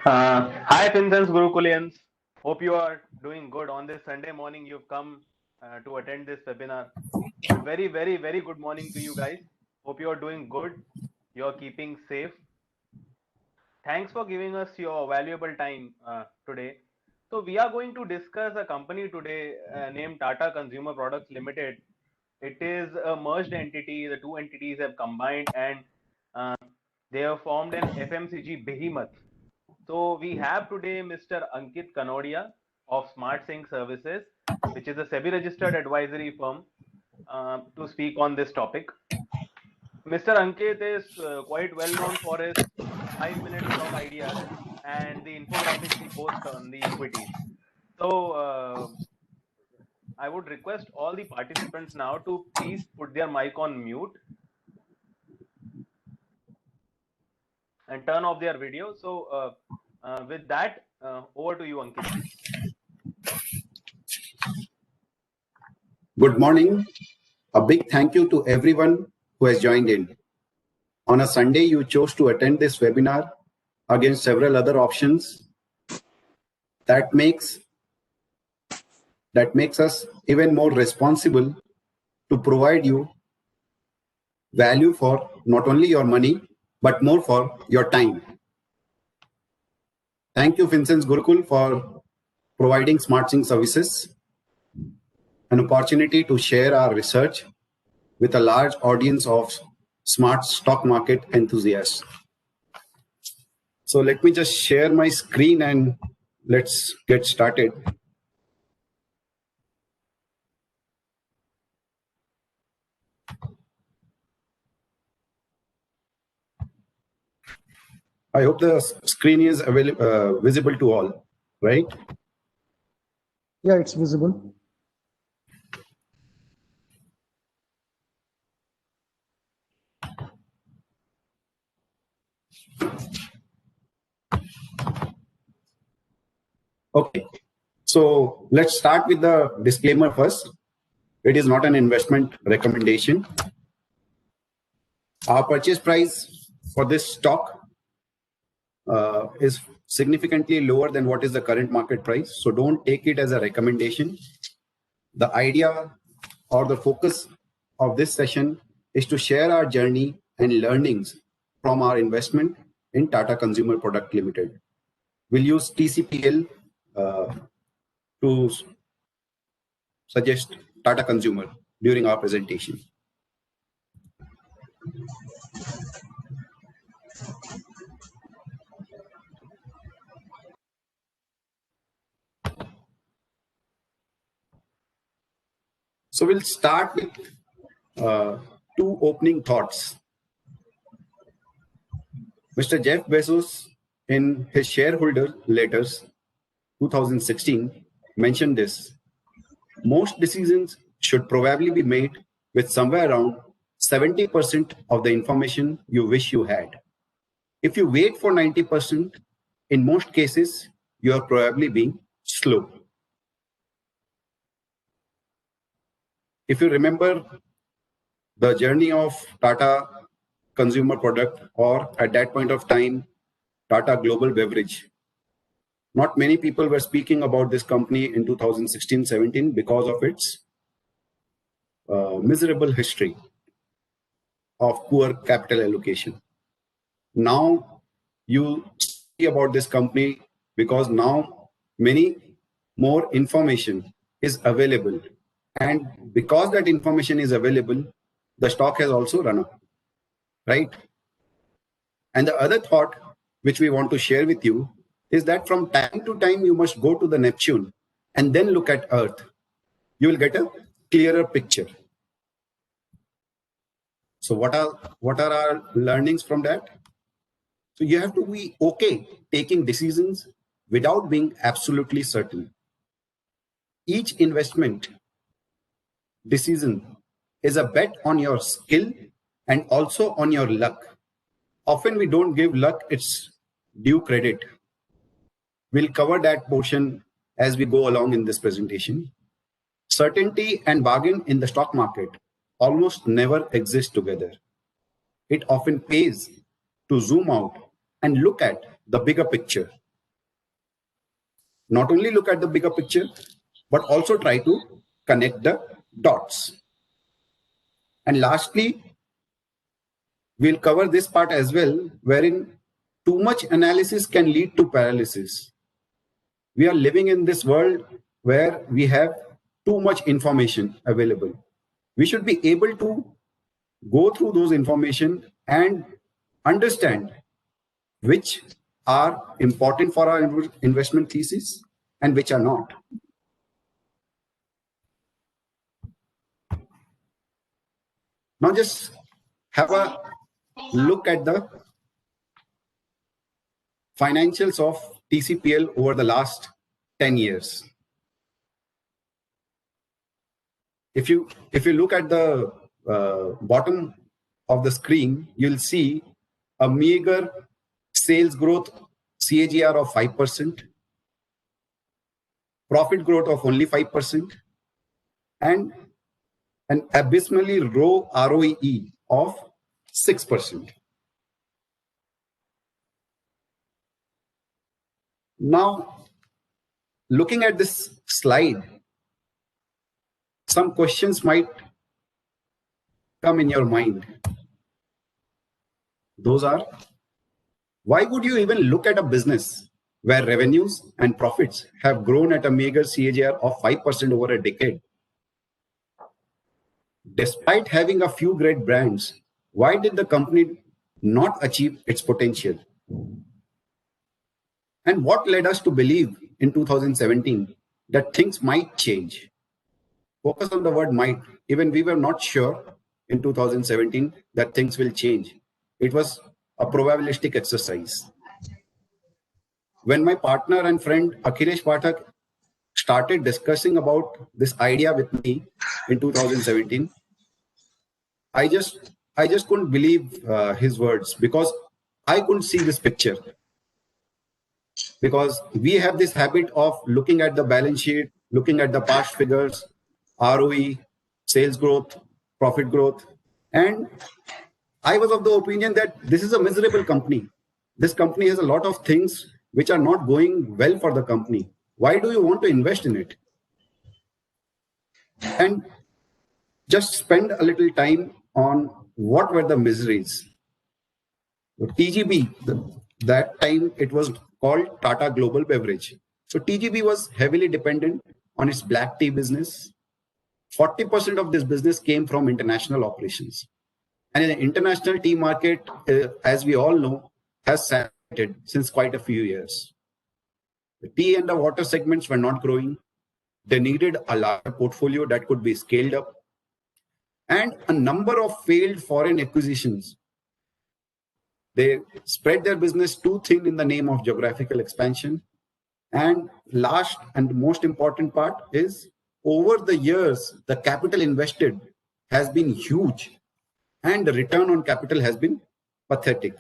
Hi, Vincent's Gurukulians. Hope you are doing good on this Sunday morning. You've come to attend this webinar. Very, very, very good morning to you guys. Hope you are doing good. You're keeping safe. Thanks for giving us your valuable time today. So we are going to discuss a company today named Tata Consumer Products Limited. It is a merged entity. The two entities have combined and uh, they have formed an FMCG behemoth. So we have today Mr. Ankit Kanodia of SmartSync Services, which is a SEBI-registered advisory firm, to speak on this topic. Mr. Ankit is quite well known for his 5-minute stock ideas and the infographics he posts on the equities. So I would request all the participants now to please put their mic on mute and turn off their video. So with that, over to you, Ankit. Good morning. A big thank you to everyone who has joined in. On a Sunday, you chose to attend this webinar against several other options. That makes us even more responsible to provide you value for not only your money, but more for your time. Thank you, Vincent's Gurukul, for providing SmartSync services, an opportunity to share our research with a large audience of smart stock market enthusiasts. So let me just share my screen and let's get started. I hope the screen is visible to all, right? Yeah, it's visible. Okay, so let's start with the disclaimer first. It is not an investment recommendation. Our purchase price for this stock is significantly lower than what is the current market price. So don't take it as a recommendation. The idea or the focus of this session is to share our journey and learnings from our investment in Tata Consumer Product Limited. We'll use TCPL to suggest Tata Consumer during our presentation. So we'll start with two opening thoughts. Mr. Jeff Bezos, in his shareholder letters 2016, mentioned this. Most decisions should probably be made with somewhere around 70% of the information you wish you had. If you wait for 90%, in most cases, you are probably being slow. If you remember the journey of Tata Consumer Product, or at that point of time, Tata Global Beverage, not many people were speaking about this company in 2016-17 because of its miserable history of poor capital allocation. Now you see about this company because now many more information is available. And because that information is available, the stock has also run up, right? And the other thought which we want to share with you is that from time to time, you must go to the Neptune and then look at Earth. You will get a clearer picture. So what are our learnings from that? So you have to be okay taking decisions without being absolutely certain. Each investment decision is a bet on your skill and also on your luck. Often we don't give luck its due credit. We'll cover that portion as we go along in this presentation. Certainty and bargain in the stock market almost never exist together. It often pays to zoom out and look at the bigger picture. Not only look at the bigger picture, but also try to connect the dots. And lastly, we'll cover this part as well, wherein too much analysis can lead to paralysis. We are living in this world where we have too much information available. We should be able to go through those information and understand which are important for our investment thesis and which are not. Now just have a look at the financials of TCPL over the last 10 years. If you look at the bottom of the screen, you'll see a meager sales growth CAGR of 5%, profit growth of only 5%, and an abysmally low ROE of 6%. Now, looking at this slide, some questions might come in your mind. Those are, why would you even look at a business where revenues and profits have grown at a meager CAGR of 5% over a decade? Despite having a few great brands, why did the company not achieve its potential? And what led us to believe in 2017 that things might change? Focus on the word might. Even we were not sure in 2017 that things will change. It was a probabilistic exercise. When my partner and friend Akhilesh Pathak started discussing about this idea with me in 2017, I just couldn't believe his words because I couldn't see this picture. because we have this habit of looking at the balance sheet, looking at the past figures, ROE, sales growth, profit growth. And I was of the opinion that this is a miserable company. This company has a lot of things which are not going well for the company. Why do you want to invest in it? And just spend a little time on what were the miseries. TGB, that time it was called Tata Global Beverage. So TGB was heavily dependent on its black tea business. 40% of this business came from international operations. And the international tea market, as we all know, has saturated since quite a few years. The tea and the water segments were not growing. They needed a larger portfolio that could be scaled up. And a number of failed foreign acquisitions. They spread their business too thin in the name of geographical expansion. And last and most important part is, over the years, the capital invested has been huge and the return on capital has been pathetic.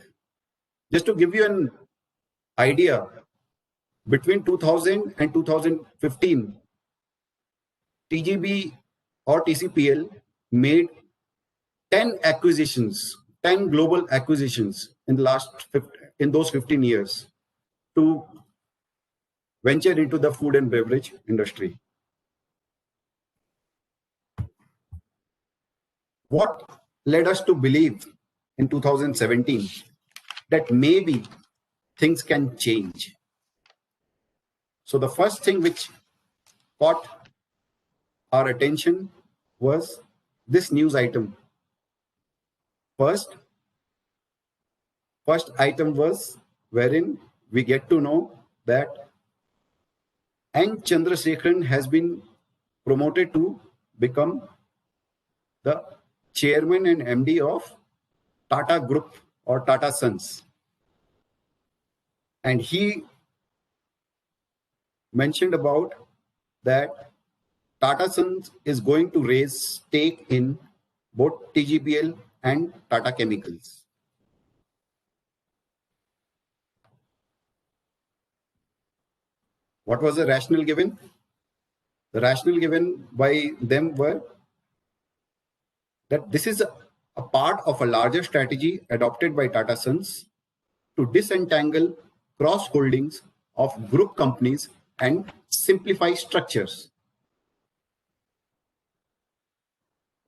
Just to give you an idea, between 2000 and 2015, TGB or TCPL made 10 acquisitions, 10 global acquisitions in those 15 years to venture into the food and beverage industry. What led us to believe in 2017 that maybe things can change? So the first thing which caught our attention was this news item. First item was wherein we get to know that N. Chandrasekaran has been promoted to become the chairman and MD of Tata Group or Tata Sons. And he mentioned about that Tata Sons is going to raise stake in both TGPL and Tata Chemicals. What was the rationale given? The rationale given by them were that this is a part of a larger strategy adopted by Tata Sons to disentangle cross holdings of group companies and simplify structures.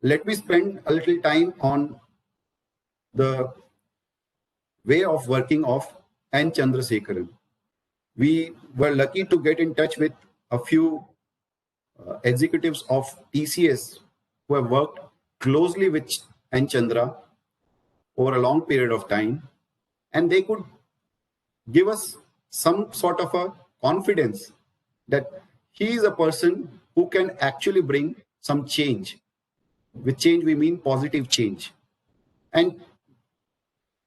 Let me spend a little time on the way of working of N. Chandrasekaran. We were lucky to get in touch with a few executives of TCS who have worked closely with N. Chandra over a long period of time, and they could give us some sort of a confidence that he is a person who can actually bring some change. With change, we mean positive change. And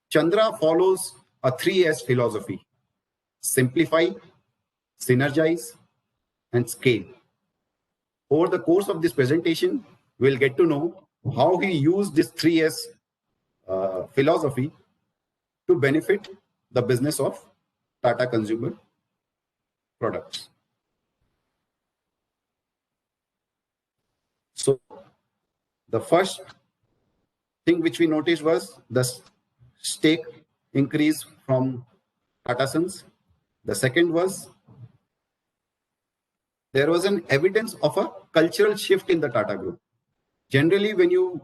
Chandra follows a 3S philosophy: simplify, synergize, and scale. Over the course of this presentation, we'll get to know how he used this 3S philosophy to benefit the business of Tata Consumer Products. So the first thing which we noticed was the stake increase from Tata Sons. The second was there was an evidence of a cultural shift in the Tata Group. Generally, when you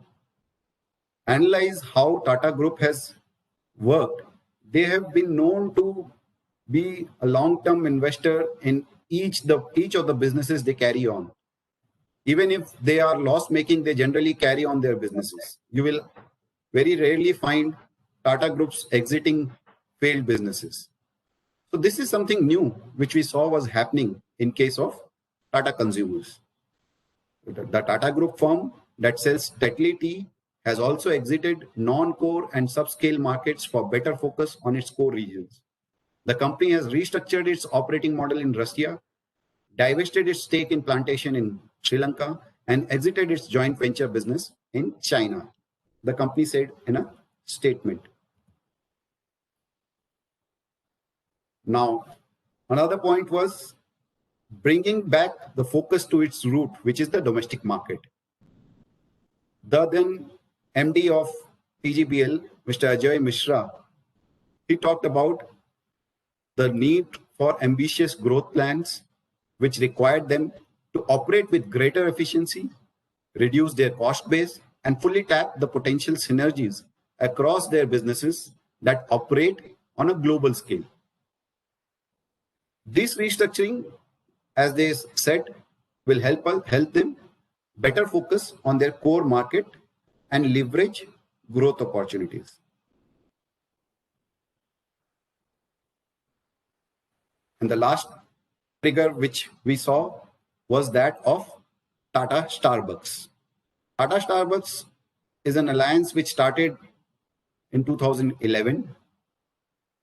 analyze how Tata Group has worked, they have been known to be a long-term investor in each of the businesses they carry on. Even if they are loss-making, they generally carry on their businesses. You will very rarely find Tata Groups exiting failed businesses. So this is something new which we saw was happening in case of Tata Consumers. The Tata Group firm that sells Tetley tea has also exited non-core and subscale markets for better focus on its core regions. The company has restructured its operating model in Russia, divested its stake in plantation in Sri Lanka, and exited its joint venture business in China, the company said in a statement. Now, Another point was bringing back the focus to its root, which is the domestic market. The then MD of TGBL, Mr. Ajay Mishra, he talked about the need for ambitious growth plans, which required them to operate with greater efficiency, reduce their cost base, and fully tap the potential synergies across their businesses that operate on a global scale. This restructuring, as they said, will help them better focus on their core market and leverage growth opportunities. And the last trigger which we saw was that of Tata Starbucks. Tata Starbucks is an alliance which started in 2011.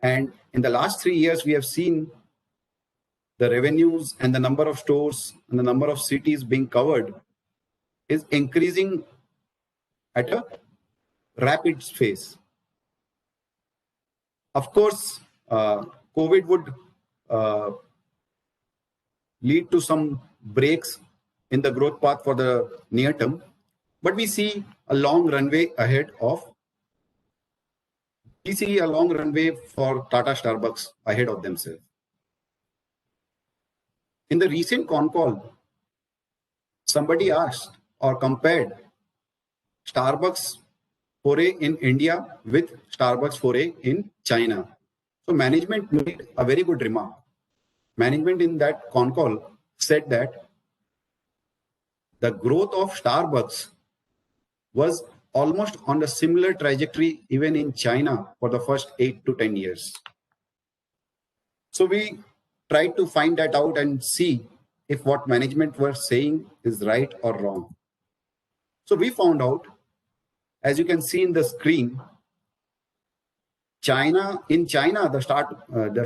And in the last 3 years, we have seen the revenues and the number of stores and the number of cities being covered is increasing at a rapid pace. Of course, COVID would lead to some breaks in the growth path for the near term, but we see a long runway ahead of. We see a long runway for Tata Starbucks ahead of themselves. In the recent con call, somebody asked or compared Starbucks foray in India with Starbucks foray in China. So management made a very good remark. Management in that con call said that the growth of Starbucks was almost on a similar trajectory even in China for the first 8 to 10 years. So we tried to find that out and see if what management were saying is right or wrong. So we found out, as you can see in the screen, in China, the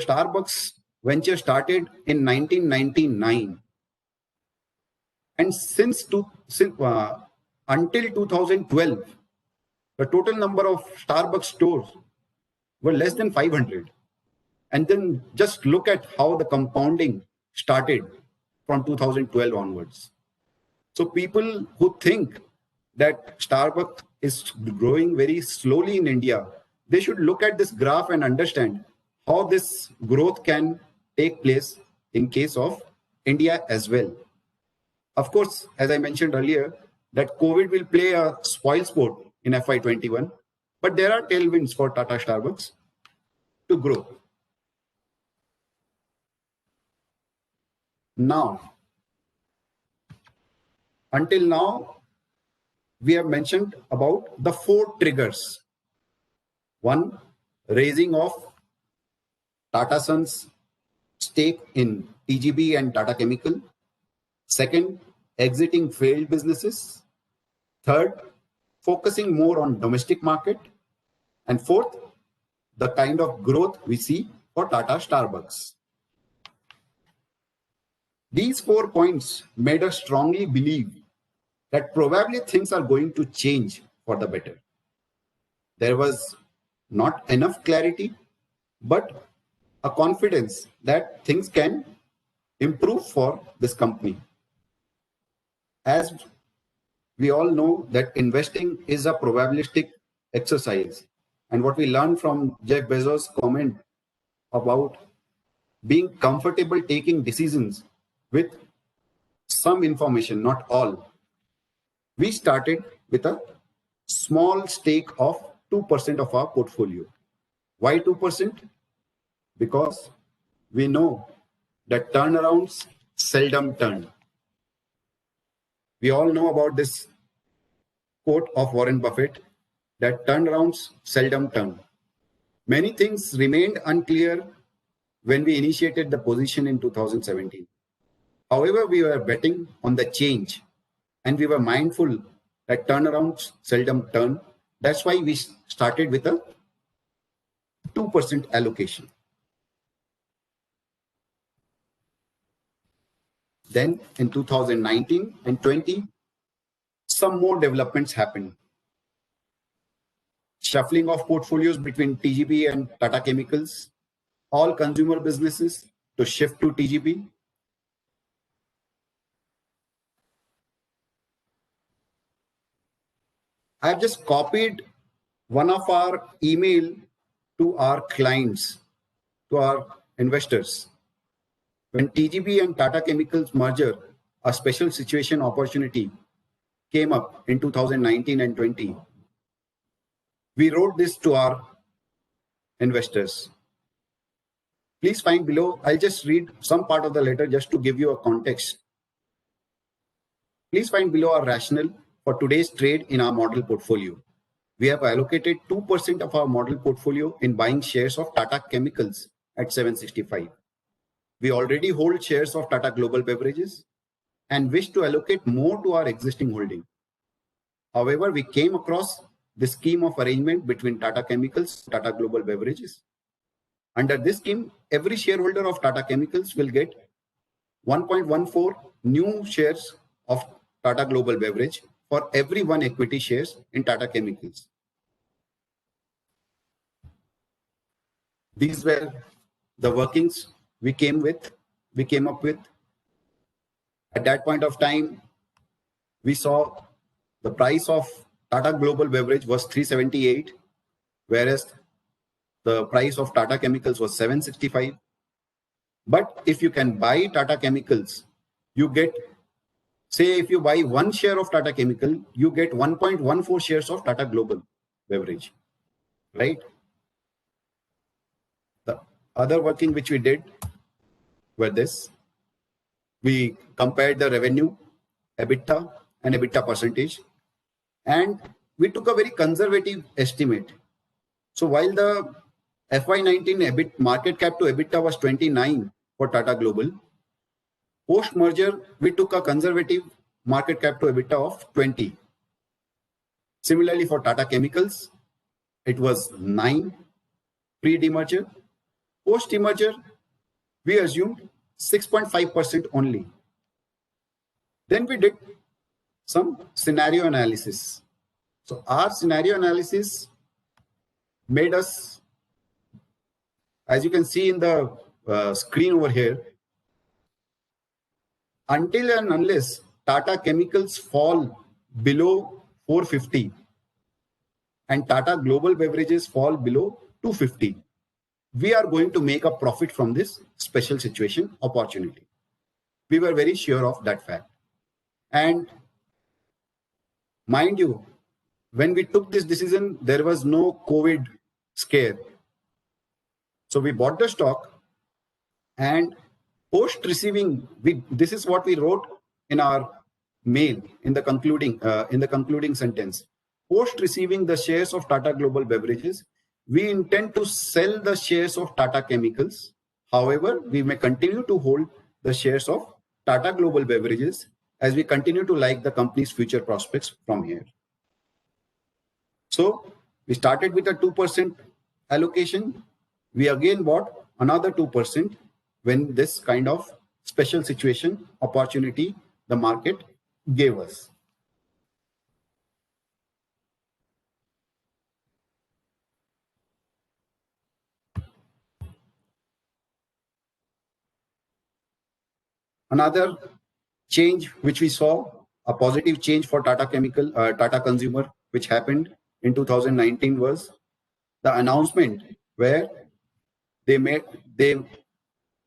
Starbucks venture started in 1999. And until 2012, the total number of Starbucks stores were less than 500. And then just look at how the compounding started from 2012 onwards. So people who think that Starbucks is growing very slowly in India, they should look at this graph and understand how this growth can take place in case of India as well. Of course, as I mentioned earlier, that COVID will play a spoil sport in FY21, but there are tailwinds for Tata Starbucks to grow. Now, until now, we have mentioned about the 4 triggers. 1, raising of Tata Sons stake in TGB and Tata Chemical. 2nd, exiting failed businesses. 3rd, focusing more on domestic market. And 4th, the kind of growth we see for Tata Starbucks. These 4 points made us strongly believe that probably things are going to change for the better. There was not enough clarity, but a confidence that things can improve for this company. As we all know that investing is a probabilistic exercise. And what we learned from Jeff Bezos' comment about being comfortable taking decisions with some information, not all. We started with a small stake of 2% of our portfolio. Why 2%? Because we know that turnarounds seldom turn. We all know about this quote of Warren Buffett that turnarounds seldom turn. Many things remained unclear when we initiated the position in 2017. However, we were betting on the change and we were mindful that turnarounds seldom turn. That's why we started with a 2% allocation. Then in 2019 and 20, some more developments happened. Shuffling of portfolios between TGB and Tata Chemicals, all consumer businesses, to shift to TGP. I have just copied one of our email to our clients, to our investors. When TGP and Tata Chemicals merger, a special situation opportunity came up in 2019 and 20. We wrote this to our investors. Please find below. I'll just read some part of the letter just to give you a context. Please find below our rationale for today's trade in our model portfolio. We have allocated 2% of our model portfolio in buying shares of Tata Chemicals at 765. We already hold shares of Tata Global Beverages and wish to allocate more to our existing holding. However, we came across the scheme of arrangement between Tata Chemicals and Tata Global Beverages. Under this scheme, every shareholder of Tata Chemicals will get 1.14 new shares of Tata Global Beverage for every 1 equity shares in Tata Chemicals. These were the workings we came up with. At that point of time, we saw the price of Tata Global Beverage was 378, whereas the price of Tata Chemicals was 765. But if you can buy Tata Chemicals, you get, say, if you buy 1 share of Tata Chemical, you get 1.14 shares of Tata Global Beverage, right? The other working which we did were this. We compared the revenue, EBITDA and EBITDA percentage, and we took a very conservative estimate. So while the FY19 EBIT market cap to EBITDA was 29 for Tata Global, post-merger, we took a conservative market cap to EBITDA of 20. Similarly, for Tata Chemicals, it was 9 pre-demerger. Post-demerger, we assumed 6.5% only. Then we did some scenario analysis. So our scenario analysis made us, as you can see in the screen over here, until and unless Tata Chemicals fall below 450 and Tata Global Beverages fall below 250, we are going to make a profit from this special situation opportunity. We were very sure of that fact. And mind you, when we took this decision, there was no COVID scare. So we bought the stock, and post receiving, this is what we wrote in our mail in the concluding sentence. Post receiving the shares of Tata Global Beverages, we intend to sell the shares of Tata Chemicals. However, we may continue to hold the shares of Tata Global Beverages as we continue to like the company's future prospects from here. So we started with a 2% allocation. We again bought another 2% when this kind of special situation opportunity the market gave us. Another change which we saw, a positive change for Tata Consumer, which happened in 2019, was the announcement where they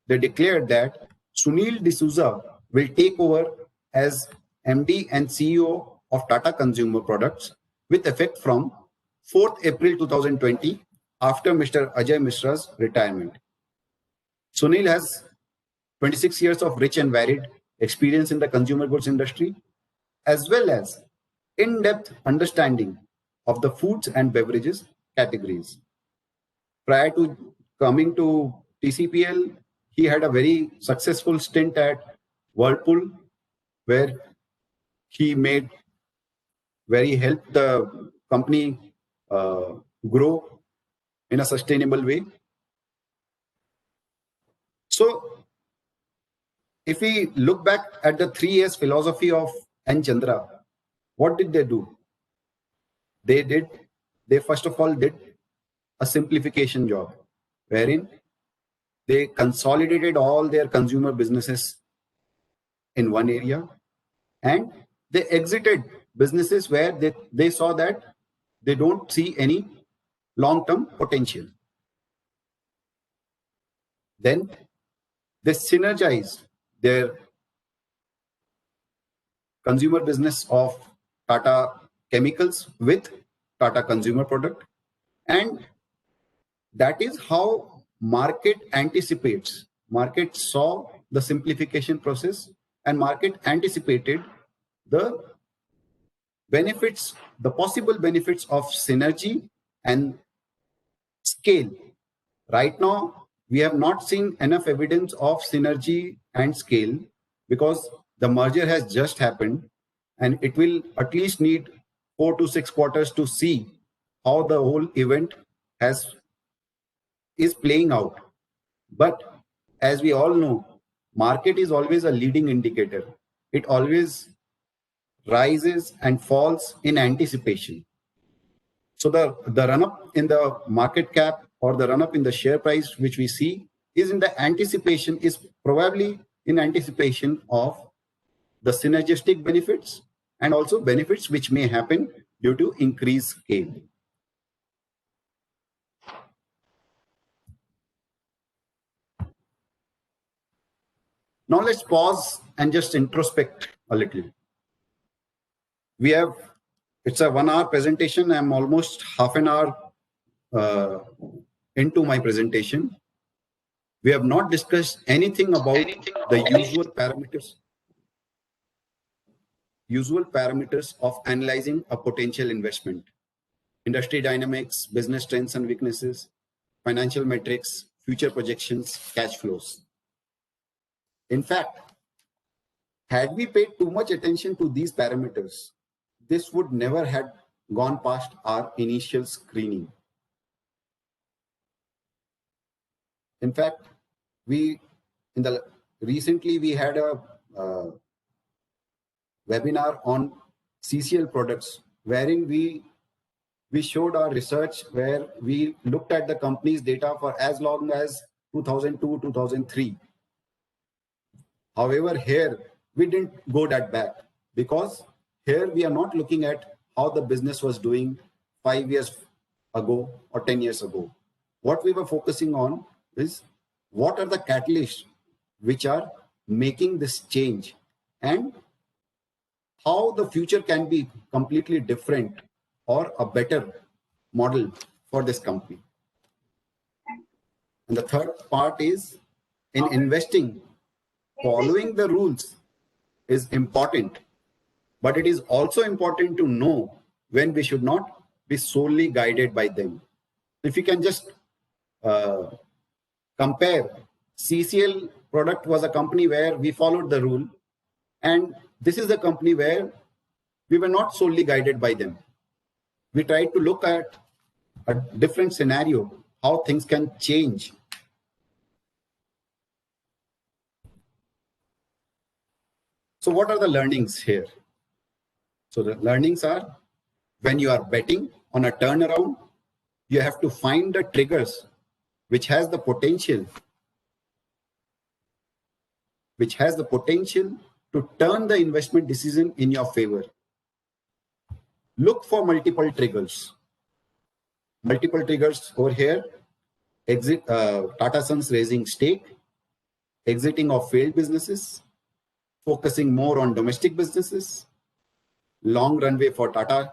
declared that Sunil D'Souza will take over as MD and CEO of Tata Consumer Products with effect from 4th April 2020 after Mr. Ajay Mishra's retirement. Sunil has 26 years of rich and varied experience in the consumer goods industry, as well as in-depth understanding of the foods and beverages categories. Prior to coming to TCPL, he had a very successful stint at Whirlpool, where he helped the company grow in a sustainable way. So if we look back at the 3 years philosophy of N. Chandra, what did they do? They first of all did a simplification job, wherein They consolidated all their consumer businesses in one area, and they exited businesses where they saw that they don't see any long-term potential. Then they synergized their consumer business of Tata Chemicals with Tata Consumer Product. And that is how market anticipates. Market saw the simplification process and market anticipated the benefits, the possible benefits of synergy and scale. Right now, we have not seen enough evidence of synergy and scale because the merger has just happened, and it will at least need 4 to 6 quarters to see how the whole event is playing out. But as we all know, market is always a leading indicator. It always rises and falls in anticipation. So the run-up in the market cap or the run-up in the share price, which we see, is probably in anticipation of the synergistic benefits and also benefits which may happen due to increased scale. Now let's pause and just introspect a little. It's a 1 hour presentation. I'm almost half an hour into my presentation. We have not discussed anything about the usual parameters of analyzing a potential investment: industry dynamics, business strengths and weaknesses, financial metrics, future projections, cash flows. In fact, had we paid too much attention to these parameters, this would never have gone past our initial screening. In fact, recently we had a webinar on CCL products, wherein we showed our research where we looked at the company's data for as long as 2002, 2003. However, here we didn't go that back, because here we are not looking at how the business was doing 5 years ago or 10 years ago. What we were focusing on is what are the catalysts which are making this change and how the future can be completely different or a better model for this company. And the third part is, in investing, following the rules is important, but it is also important to know when we should not be solely guided by them. If you can just compare, CCL product was a company where we followed the rule, and this is a company where we were not solely guided by them. We tried to look at a different scenario, how things can change. So what are the learnings here? So the learnings are, when you are betting on a turnaround, you have to find the triggers which has the potential to turn the investment decision in your favor. Look for multiple triggers. Multiple triggers over here: Tata Sons raising stake, exiting of failed businesses, focusing more on domestic businesses, long runway for Tata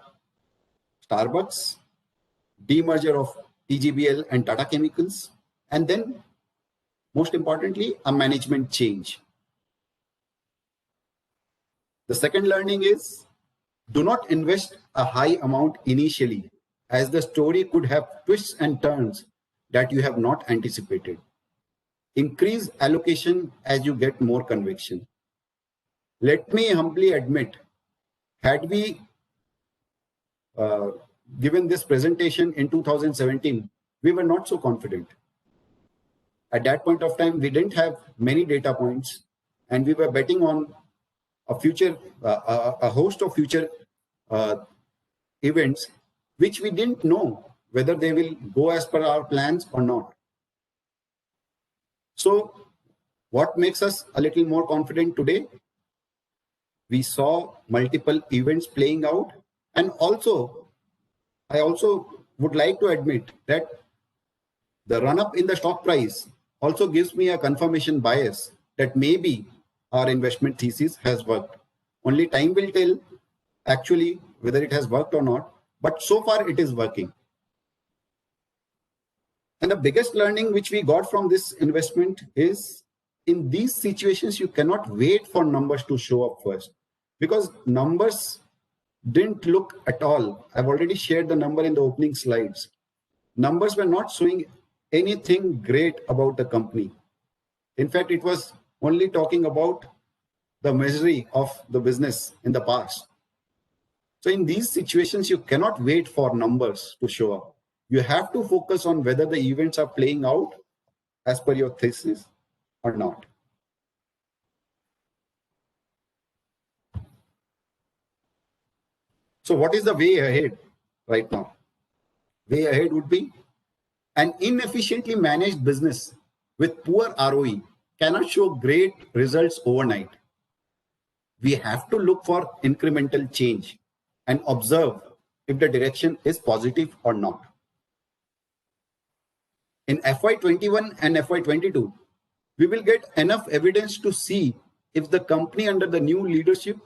Starbucks, demerger of TGBL and Tata Chemicals, and then most importantly, a management change. The second learning is, do not invest a high amount initially, as the story could have twists and turns that you have not anticipated. Increase allocation as you get more conviction. Let me humbly admit, had we given this presentation in 2017, we were not so confident. At that point of time, we didn't have many data points, and we were betting on a host of future events, which we didn't know whether they will go as per our plans or not. So what makes us a little more confident today? We saw multiple events playing out, and also I also would like to admit that the run up in the stock price also gives me a confirmation bias that maybe our investment thesis has worked. Only time will tell actually whether it has worked or not, but so far it is working. And the biggest learning which we got from this investment is in these situations, you cannot wait for numbers to show up first, because numbers didn't look at all. I've already shared the number in the opening slides. Numbers were not showing anything great about the company. In fact, it was only talking about the misery of the business in the past. So in these situations, you cannot wait for numbers to show up. You have to focus on whether the events are playing out as per your thesis or not. So what is the way ahead right now? Way ahead would be an inefficiently managed business with poor ROE cannot show great results overnight. We have to look for incremental change and observe if the direction is positive or not. In FY21 and FY22, we will get enough evidence to see if the company under the new leadership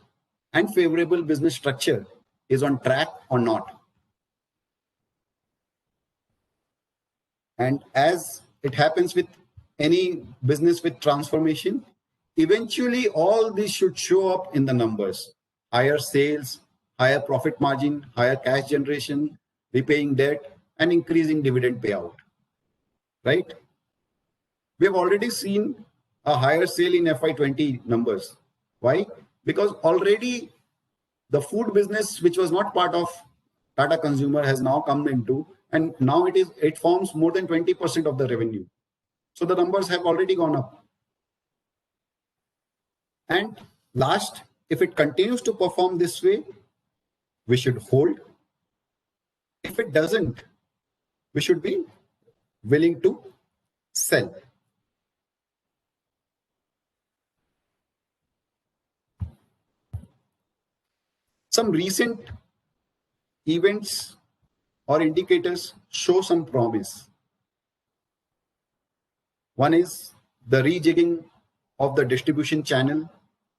and favorable business structure is on track or not. And as it happens with any business with transformation, eventually all this should show up in the numbers. Higher sales, higher profit margin, higher cash generation, repaying debt, and increasing dividend payout. Right? We have already seen a higher sale in FY20 numbers. Why? Because already the food business, which was not part of Tata Consumer, has now come into, and now it forms more than 20% of the revenue. So the numbers have already gone up. And last, if it continues to perform this way, we should hold. If it doesn't, we should be willing to sell. Some recent events or indicators show some promise. One is the rejigging of the distribution channel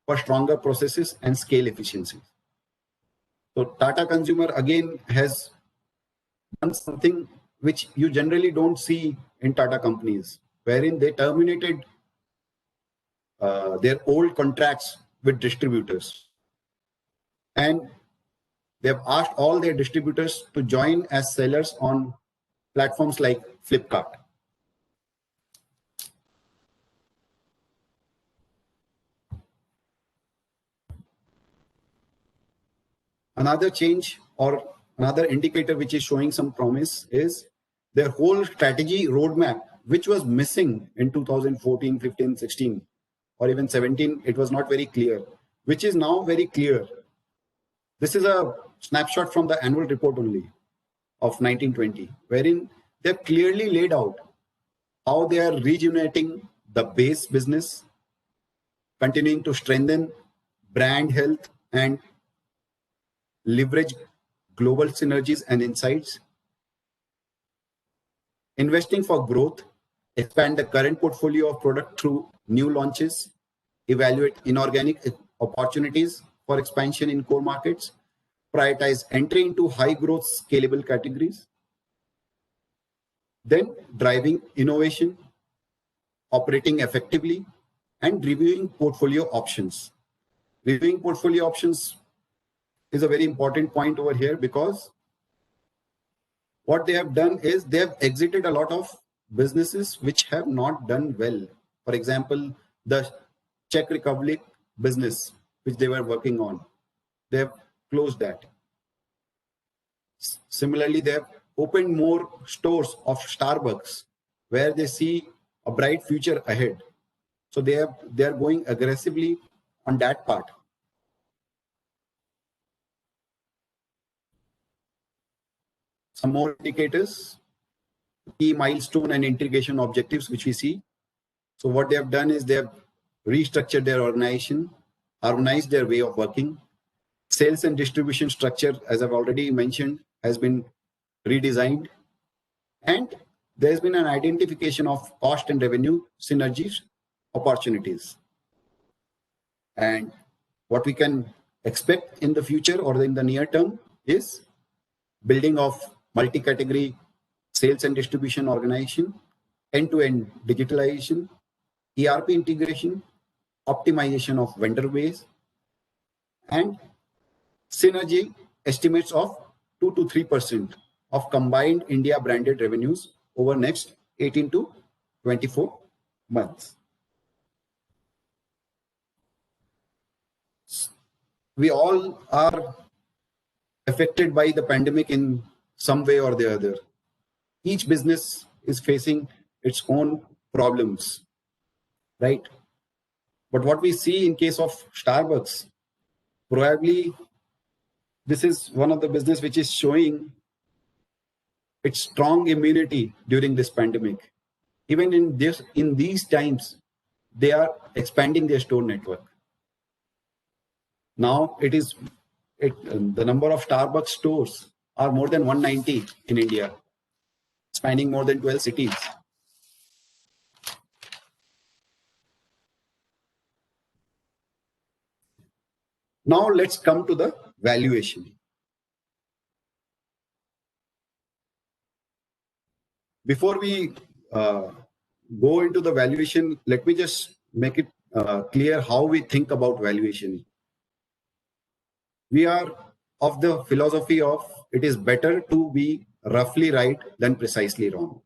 for stronger processes and scale efficiencies. So Tata Consumer again has done something which you generally don't see in Tata companies, wherein they terminated their old contracts with distributors. And they've asked all their distributors to join as sellers on platforms like Flipkart. Another change or another indicator which is showing some promise is their whole strategy roadmap, which was missing in 2014, 15, 16, or even 17. It was not very clear, which is now very clear. This is a snapshot from the annual report only of 1920, wherein they've clearly laid out how they are rejuvenating the base business, continuing to strengthen brand health and leverage global synergies and insights, investing for growth, expand the current portfolio of product through new launches, evaluate inorganic opportunities for expansion in core markets, prioritize entry into high growth scalable categories, then driving innovation, operating effectively, and reviewing portfolio options. Reviewing portfolio options is a very important point over here, because what they have done is they have exited a lot of businesses which have not done well. For example, the Czech Republic business, which they were working on, they have closed that. Similarly, they have opened more stores of Starbucks where they see a bright future ahead. So they are going aggressively on that part. Some more indicators, key milestone and integration objectives which we see. So what they have done is they have restructured their organization, harmonized their way of working. Sales and distribution structure, as I've already mentioned, has been redesigned. And there's been an identification of cost and revenue synergies opportunities. And what we can expect in the future or in the near term is building of multi-category sales and distribution organization, end-to-end digitalization, ERP integration, optimization of vendor base, and synergy estimates of 2 to 3% of combined India branded revenues over next 18 to 24 months. We all are affected by the pandemic in some way or the other. Each business is facing its own problems, right? But what we see in case of Starbucks, probably this is one of the business which is showing its strong immunity during this pandemic. Even in these times, they are expanding their store network. Now the number of Starbucks stores are more than 190 in India, spanning more than 12 cities. Now let's come to the valuation. Before we go into the valuation, let me just make it clear how we think about valuation. We are of the philosophy of it is better to be roughly right than precisely wrong.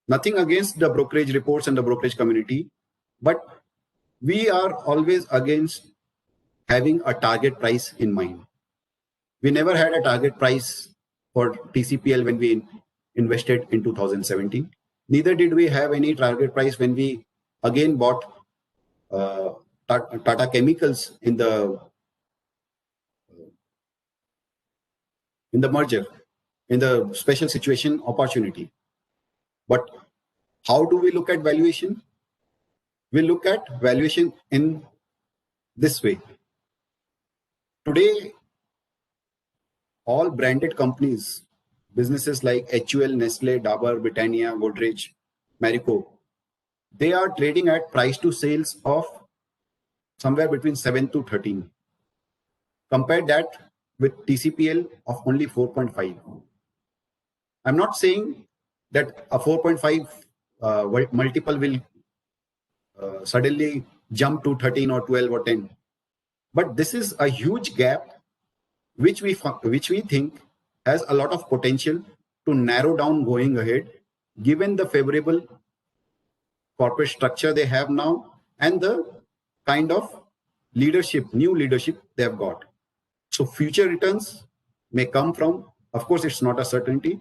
Nothing against the brokerage reports and the brokerage community, but we are always against having a target price in mind. We never had a target price for TCPL when we invested in 2017. Neither did we have any target price when we again bought Tata Chemicals in the merger, in the special situation opportunity. But how do we look at valuation? We look at valuation in this way. Today, all branded companies, businesses like HUL, Nestle, Dabur, Britannia, Godrej, Marico, they are trading at price to sales of somewhere between 7 to 13. Compare that with TCPL of only 4.5. I'm not saying that a 4.5 multiple will suddenly jump to 13 or 12 or 10. But this is a huge gap which we think has a lot of potential to narrow down going ahead, given the favorable corporate structure they have now and the kind of leadership, new leadership they have got. So future returns may come from, of course, it's not a certainty,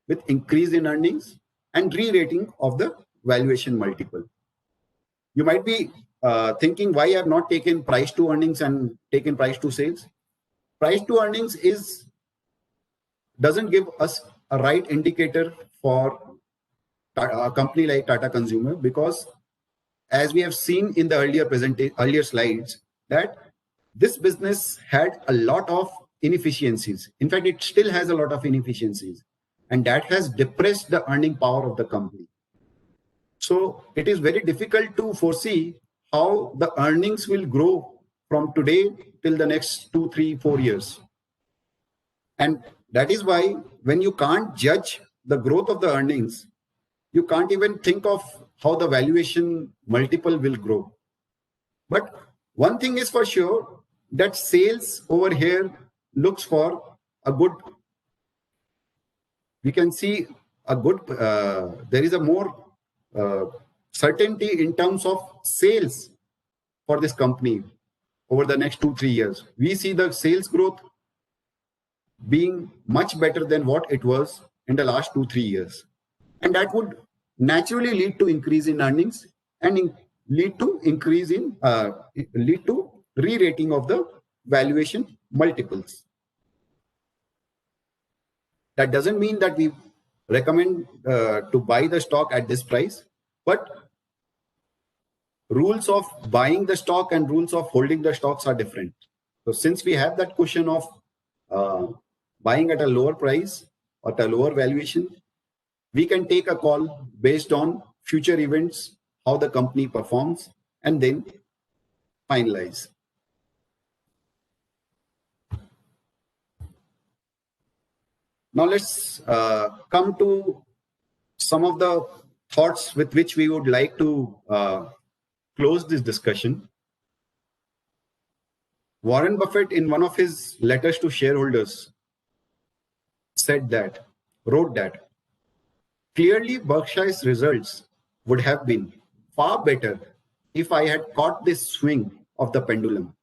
with increase in earnings and re-rating of the valuation multiple. You might be thinking why I have not taken price to earnings and taken price to sales. Price to earnings doesn't give us a right indicator for a company like Tata Consumer, because as we have seen in the earlier slides, that this business had a lot of inefficiencies. In fact, it still has a lot of inefficiencies, and that has depressed the earning power of the company. So it is very difficult to foresee how the earnings will grow from today till the next 2, 3, 4 years. And that is why when you can't judge the growth of the earnings, you can't even think of how the valuation multiple will grow. But one thing is for sure, that sales over here looks for a good, we can see a good, there is a more certainty in terms of sales for this company over the next 2, 3 years. We see the sales growth being much better than what it was in the last 2, 3 years. And that would naturally lead to increase in earnings and lead to increase in, lead to re-rating of the valuation multiples. That doesn't mean that we recommend to buy the stock at this price. But rules of buying the stock and rules of holding the stocks are different. So since we have that cushion of buying at a lower price or at a lower valuation, we can take a call based on future events, how the company performs, and then finalize. Now let's come to some of the thoughts with which we would like to close this discussion. Warren Buffett, in one of his letters to shareholders, wrote that, clearly Berkshire's results would have been far better if I had caught this swing of the pendulum.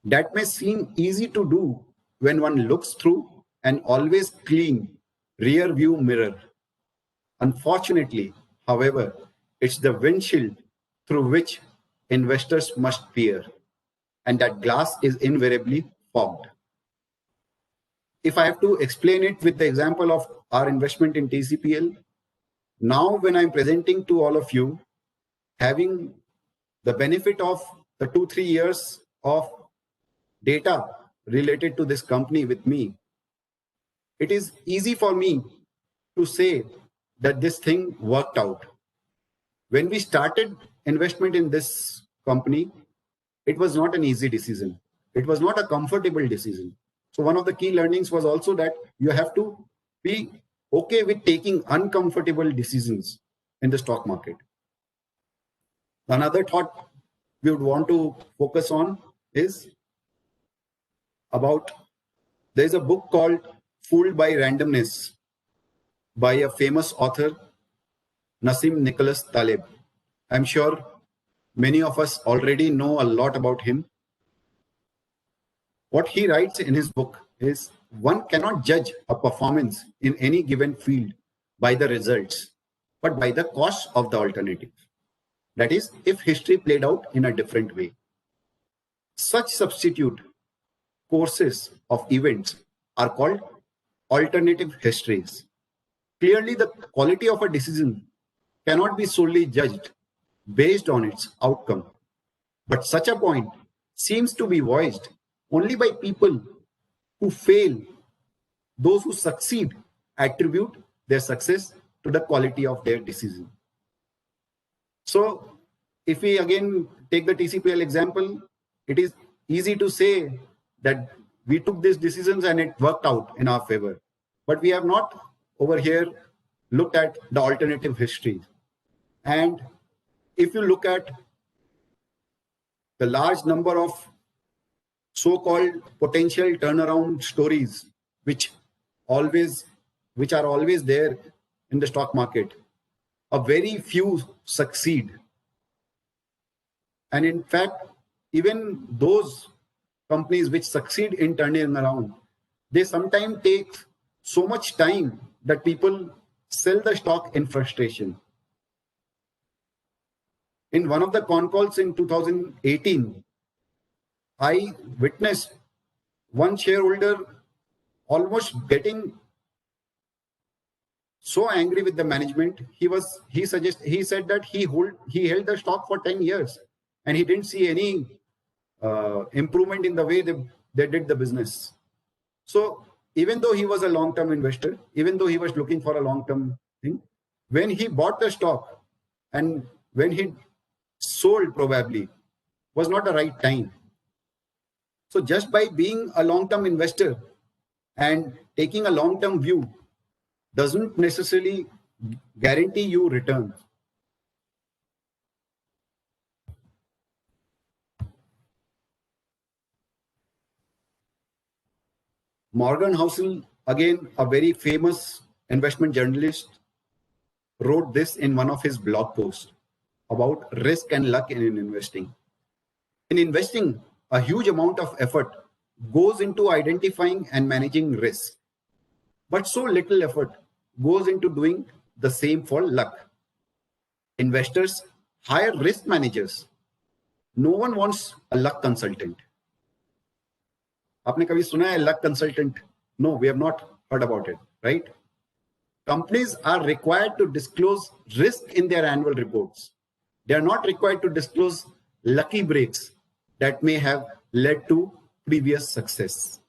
That may seem easy to do when one looks through an always clean rear view mirror. Unfortunately, however, it's the windshield through which investors must peer, and that glass is invariably fogged. If I have to explain it with the example of our investment in TCPL, now when I'm presenting to all of you, having the benefit of the 2-3 years of data related to this company with me, it is easy for me to say that this thing worked out. When we started investment in this company, it was not an easy decision. It was not a comfortable decision. So one of the key learnings was also that you have to be okay with taking uncomfortable decisions in the stock market. Another thought we would want to focus on is about, there's a book called Fooled by Randomness by a famous author, Nassim Nicholas Taleb. I'm sure many of us already know a lot about him. What he writes in his book is, one cannot judge a performance in any given field by the results, but by the cost of the alternative. That is, if history played out in a different way. Such substitute courses of events are called alternative histories. Clearly, the quality of a decision cannot be solely judged based on its outcome, but such a point seems to be voiced only by people who fail. Those who succeed attribute their success to the quality of their decision. So if we again take the TCPL example, it is easy to say that we took these decisions and it worked out in our favor. But we have not over here looked at the alternative history. And if you look at the large number of so-called potential turnaround stories, which are always there in the stock market, a very few succeed. And in fact, even those companies which succeed in turning around, they sometimes take so much time that people sell the stock in frustration. In one of the con calls in 2018, I witnessed one shareholder almost getting so angry with the management. He said that he held the stock for 10 years and he didn't see any improvement in the way they did the business. So even though he was a long-term investor, even though he was looking for a long-term thing, when he bought the stock and when he sold probably was not the right time. So just by being a long-term investor and taking a long-term view doesn't necessarily guarantee you return. Morgan Housel, again a very famous investment journalist, wrote this in one of his blog posts about risk and luck in investing. In investing, a huge amount of effort goes into identifying and managing risk, but so little effort goes into doing the same for luck. Investors hire risk managers. No one wants a luck consultant. आपने कभी सुना है luck consultant? No, we have not heard about it, right? Companies are required to disclose risk in their annual reports. They are not required to disclose lucky breaks that may have led to previous success.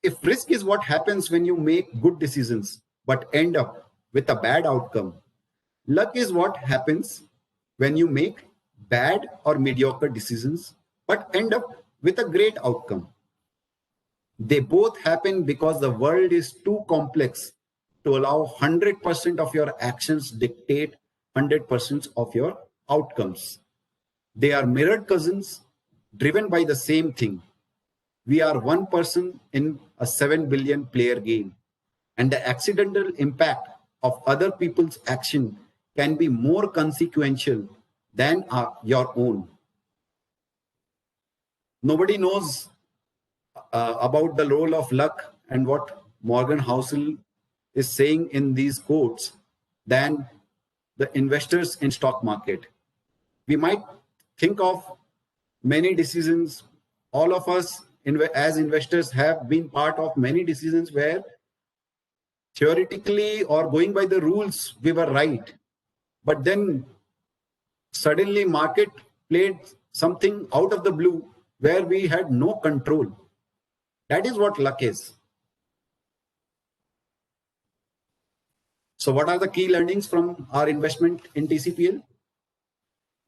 If risk is what happens when you make good decisions but end up with a bad outcome, luck is what happens when you make bad or mediocre decisions but end up with a great outcome. They both happen because the world is too complex to allow 100% of your actions dictate 100% of your outcomes. They are mirrored cousins driven by the same thing. We are one person in a 7 billion player game, and the accidental impact of other people's action can be more consequential than your own. Nobody knows about the role of luck and what Morgan Housel is saying in these quotes than the investors in stock market. We might think of many decisions. All of us as investors have been part of many decisions where theoretically or going by the rules we were right, but then suddenly market played something out of the blue where we had no control. That is what luck is. So what are the key learnings from our investment in TCPL?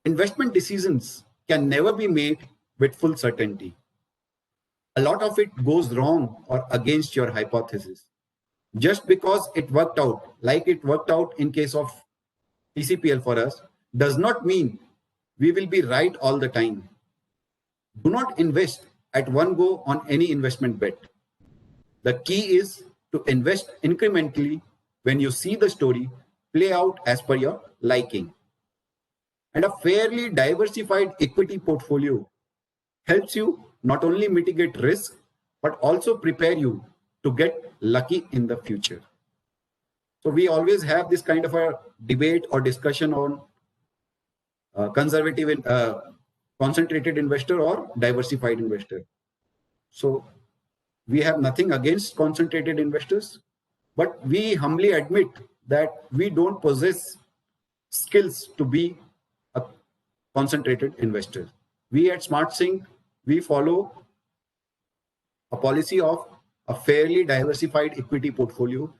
Investment decisions can never be made with full certainty. A lot of it goes wrong or against your hypothesis. Just because it worked out, like it worked out in case of TCPL for us, does not mean we will be right all the time. Do not invest at one go on any investment bet. The key is to invest incrementally when you see the story play out as per your liking. And a fairly diversified equity portfolio helps you not only mitigate risk, but also prepare you to get lucky in the future. So we always have this kind of a debate or discussion on conservative, concentrated investor or diversified investor. So we have nothing against concentrated investors, but we humbly admit that we don't possess skills to be a concentrated investor. We at SmartSync, we follow a policy of a fairly diversified equity portfolio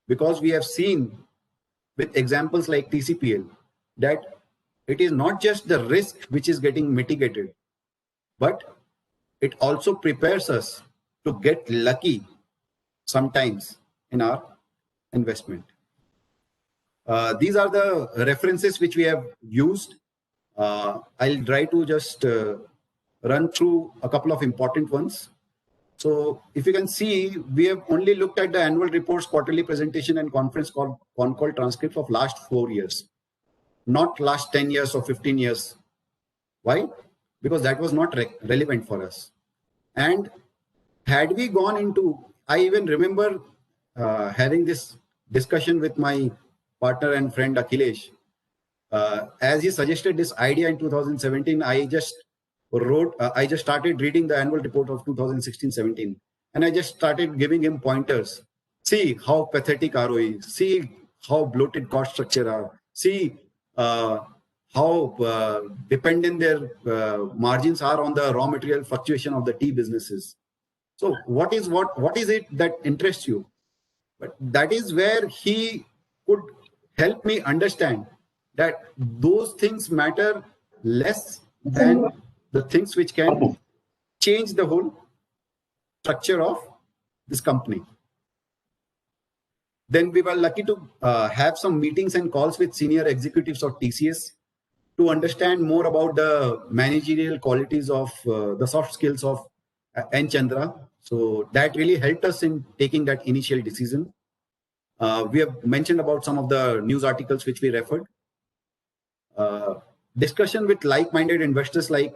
because we have seen with examples like TCPL that it is not just the risk which is getting mitigated, but it also prepares us to get lucky sometimes in our investment. These are the references which we have used. I'll try to just run through a couple of important ones. So if you can see, we have only looked at the annual reports, quarterly presentation and conference call transcripts of last 4 years, not last 10 years or 15 years. Why? Because that was not relevant for us. And had we gone into, I even remember having this discussion with my partner and friend Akhilesh. As he suggested this idea in 2017, I just started reading the annual report of 2016-17, and I just started giving him pointers. See how pathetic ROE, see how bloated cost structure are, see how dependent their margins are on the raw material fluctuation of the tea businesses. So what is it that interests you? But that is where he could help me understand that those things matter less than the things which can change the whole structure of this company. Then we were lucky to have some meetings and calls with senior executives of TCS to understand more about the managerial qualities of the soft skills of N. Chandra. So that really helped us in taking that initial decision. We have mentioned about some of the news articles which we referred. Discussion with like-minded investors like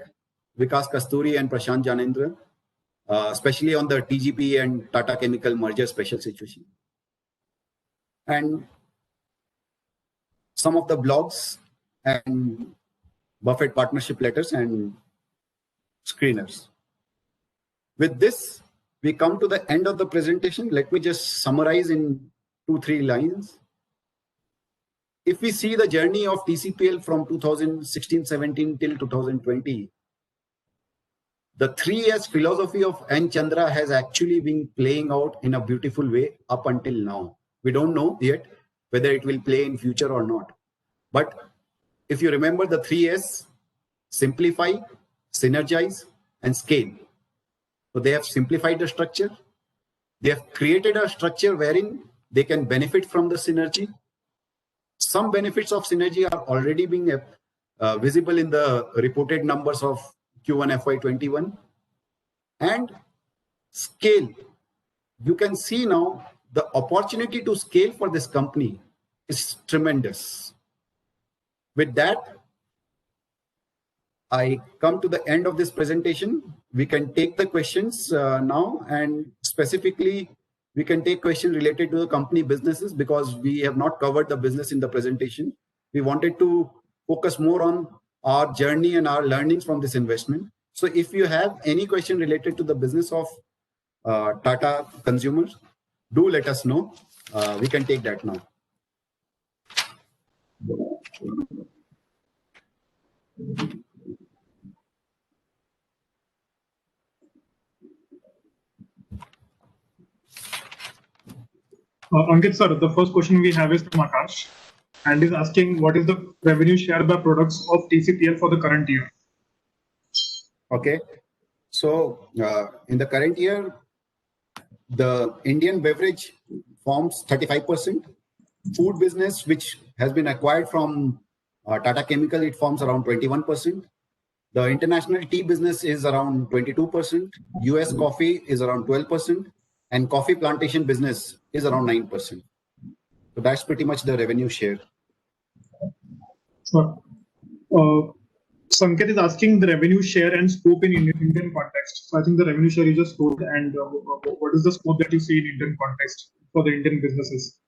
Vikas Kasturi and Prashant Janendra, especially on the TGP and Tata Chemical merger special situation. And some of the blogs and Buffett partnership letters and screeners. With this, we come to the end of the presentation. Let me just summarize in 2-3 lines. If we see the journey of TCPL from 2016-17 till 2020, the 3S philosophy of N. Chandra has actually been playing out in a beautiful way up until now. We don't know yet whether it will play in future or not. But if you remember the 3S, simplify, synergize, and scale. So they have simplified the structure. They have created a structure wherein they can benefit from the synergy. Some benefits of synergy are already being visible in the reported numbers of Q1 FY21. And scale. You can see now the opportunity to scale for this company is tremendous. With that, I come to the end of this presentation. We can take the questions now, and specifically, we can take questions related to the company businesses because we have not covered the business in the presentation. We wanted to focus more on our journey and our learnings from this investment. So if you have any question related to the business of Tata Consumers, do let us know. We can take that now. Ankit sir, the first question we have is from Akash and is asking what is the revenue share by products of TCPL for the current year? Okay. So in the current year, the Indian beverage forms 35%. Food business, which has been acquired from Tata Chemical, it forms around 21%. The international tea business is around 22%. US coffee is around 12%. And coffee plantation business is around 9%. So that's pretty much the revenue share. Sure. Sanket is asking the revenue share and scope in Indian context. So I think the revenue share you just told, and what is the scope that you see in Indian context for the Indian businesses?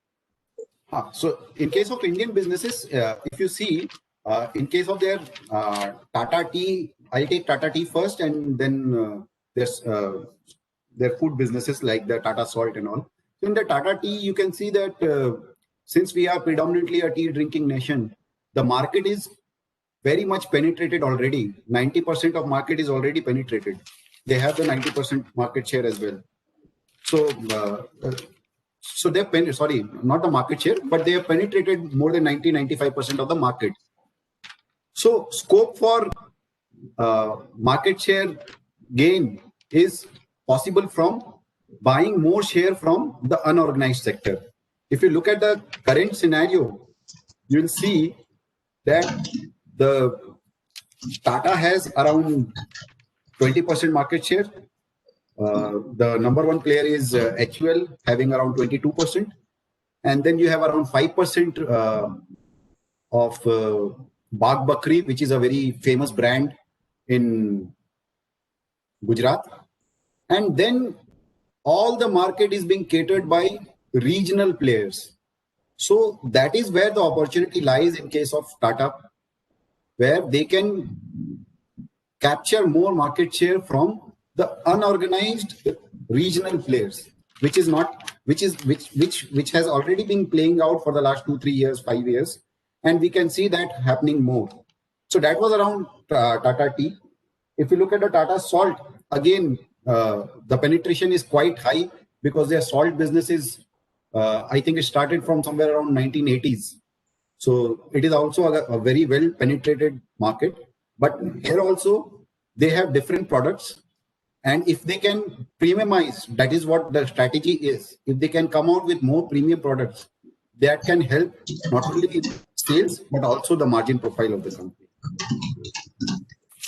So in case of Indian businesses, if you see, in case of their Tata Tea, I'll take Tata Tea first, and then there's their food businesses like the Tata Salt and all. So in the Tata Tea, you can see that since we are predominantly a tea drinking nation, the market is very much penetrated already. 90% of market is already penetrated. They have the 90% market share as well. So, so they've sorry, not the market share, but they have penetrated more than 90-95% of the market. So scope for market share gain is possible from buying more share from the unorganized sector. If you look at the current scenario, you'll see that the Tata has around 20% market share. The number one player is HUL, having around 22%. And then you have around 5% of Bagh Bakri, which is a very famous brand in Gujarat. And then all the market is being catered by regional players. So that is where the opportunity lies in case of Tata, where they can capture more market share from the unorganized regional players, which has already been playing out for the last 2-3 years, 5 years, and we can see that happening more. So that was around Tata Tea. If you look at the Tata Salt, again, the penetration is quite high because their salt business is, I think it started from somewhere around 1980s. So it is also a very well penetrated market. But here also, they have different products. And if they can premiumize, that is what the strategy is. If they can come out with more premium products, that can help not only in sales, but also the margin profile of the company.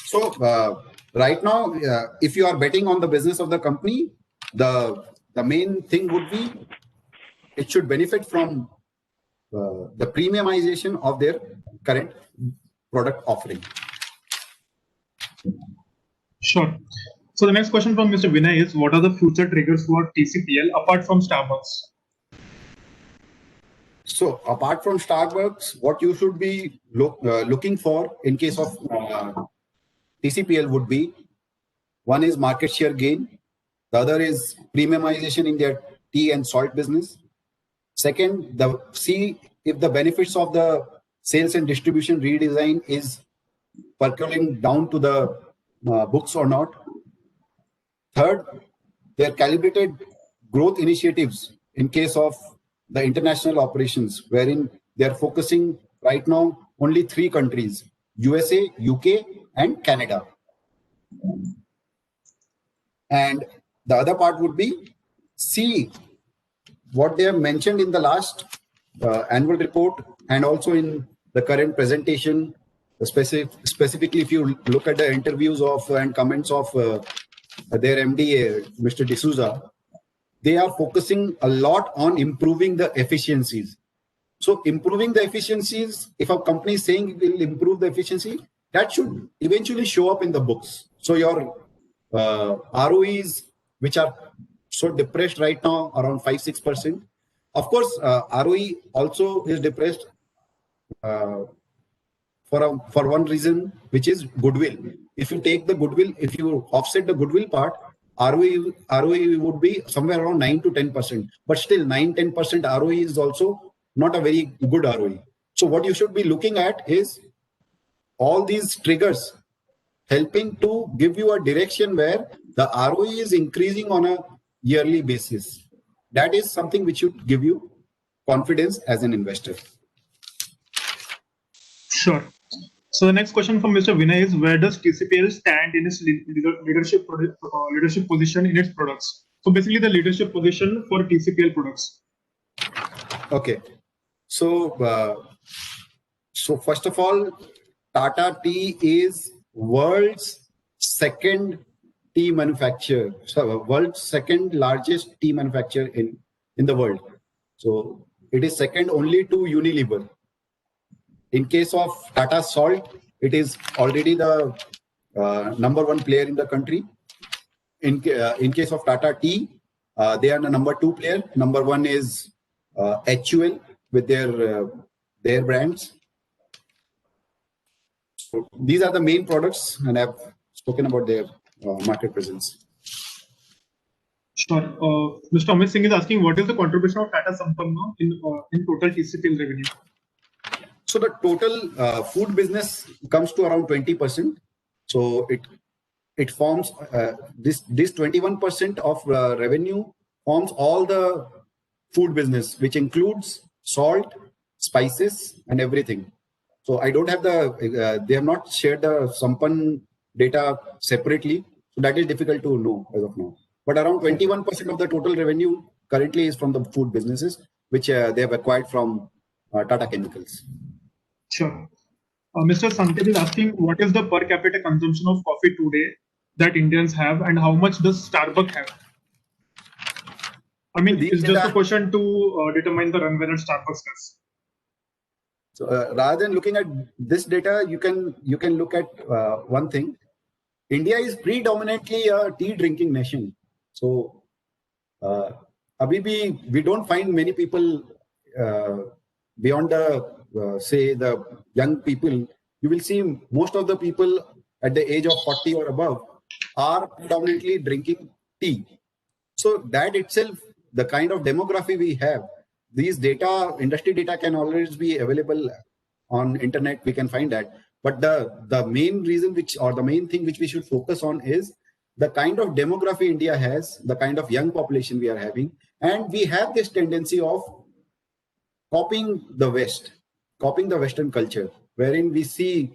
So right now, if you are betting on the business of the company, the main thing would be it should benefit from the premiumization of their current product offering. Sure. So the next question from Mr. Vinay is, what are the future triggers for TCPL apart from Starbucks? So apart from Starbucks, what you should be looking for in case of TCPL would be, one is market share gain. The other is premiumization in their tea and salt business. Second, see if the benefits of the sales and distribution redesign is percolating down to the books or not. Third, their calibrated growth initiatives in case of the international operations, wherein they are focusing right now only 3 countries, USA, UK, and Canada. And the other part would be see what they have mentioned in the last annual report and also in the current presentation. Specifically, if you look at the interviews of and comments of their MD, Mr. D'Souza, they are focusing a lot on improving the efficiencies. So improving the efficiencies, if a company is saying it will improve the efficiency, that should eventually show up in the books. So your ROEs, which are so depressed right now, around 5-6%. Of course, ROE also is depressed for one reason, which is goodwill. If you take the goodwill, if you offset the goodwill part, ROE would be somewhere around 9 to 10%. But still, 9-10% ROE is also not a very good ROE. So what you should be looking at is all these triggers helping to give you a direction where the ROE is increasing on a yearly basis. That is something which should give you confidence as an investor. Sure. So the next question from Mr. Vinay is, where does TCPL stand in its leadership position in its products? So basically the leadership position for TCPL products. Okay. So, first of all, Tata Tea is world's second tea manufacturer. So world's second largest tea manufacturer in the world. So it is second only to Unilever. In case of Tata Salt, it is already the number 1 player in the country. In case of Tata Tea, they are the number 2 player. Number 1 is HUL with their brands. So these are the main products, and I've spoken about their market presence. Sure. Mr. Amit Singh is asking, what is the contribution of Tata Sampann in total TCPL revenue? So the total food business comes to around 20%. So it forms this 21% of revenue forms all the food business, which includes salt, spices, and everything. So I don't have they have not shared the Sampann data separately. So that is difficult to know as of now. But around 21% of the total revenue currently is from the food businesses, which they have acquired from Tata Chemicals. Sure. Mr. Sanket is asking, what is the per capita consumption of coffee today that Indians have, and how much does Starbucks have? I mean, it's just a question to determine the run when Starbucks does. So rather than looking at this data, you can look at one thing. India is predominantly a tea drinking nation. So we don't find many people beyond the young people. You will see most of the people at the age of 40 or above are predominantly drinking tea. So that itself, the kind of demography we have, these data, industry data can always be available on internet. We can find that. But the main reason the main thing which we should focus on is the kind of demography India has, the kind of young population we are having. And we have this tendency of copying the Western culture, wherein we see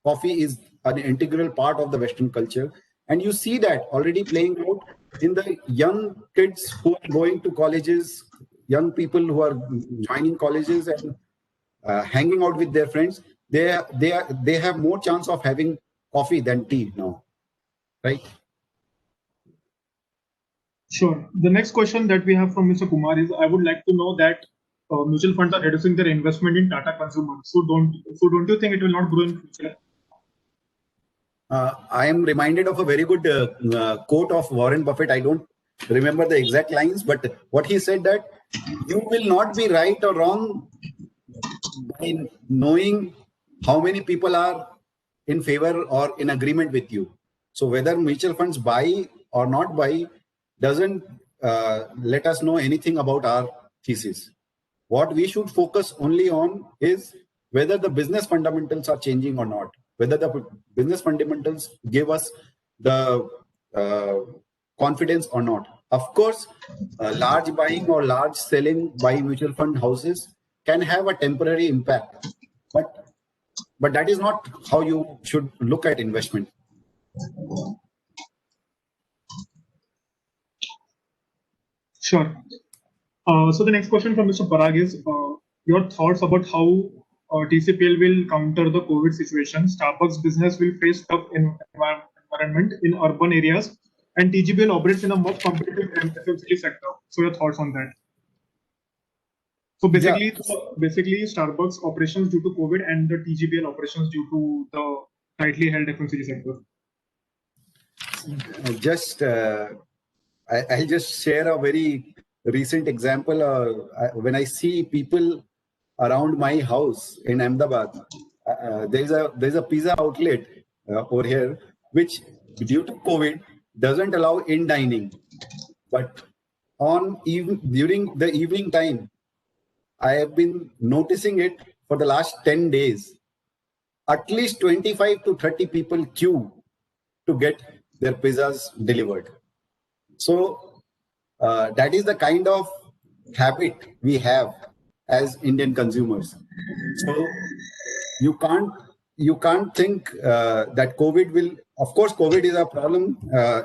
coffee is an integral part of the Western culture. And you see that already playing out in the young kids who are going to colleges, young people who are joining colleges and hanging out with their friends. They have more chance of having coffee than tea now, right? Sure. The next question that we have from Mr. Kumar is, I would like to know that mutual funds are reducing their investment in Tata Consumer. So don't you think it will not grow in future? I am reminded of a very good quote of Warren Buffett. I don't remember the exact lines, but what he said that you will not be right or wrong by knowing how many people are in favor or in agreement with you. So whether mutual funds buy or not buy, doesn't let us know anything about our thesis. What we should focus only on is whether the business fundamentals are changing or not, whether the business fundamentals give us the confidence or not. Of course, large buying or large selling by mutual fund houses can have a temporary impact, but that is not how you should look at investment. Sure. So the next question from Mr. Parag is your thoughts about how TCPL will counter the COVID situation. Starbucks business will face tough environment in urban areas, and TGPL operates in a much competitive FMCG sector. So your thoughts on that? So basically, Starbucks operations due to COVID and the TGPL operations due to the tightly held FMCG sector. I'll just share a very recent example. When I see people around my house in Ahmedabad, there's a pizza outlet over here, which due to COVID doesn't allow in dining. But during the evening time, I have been noticing it for the last 10 days. At least 25 to 30 people queue to get their pizzas delivered. So that is the kind of habit we have as Indian consumers. So you can't think that COVID will. Of course, COVID is a problem.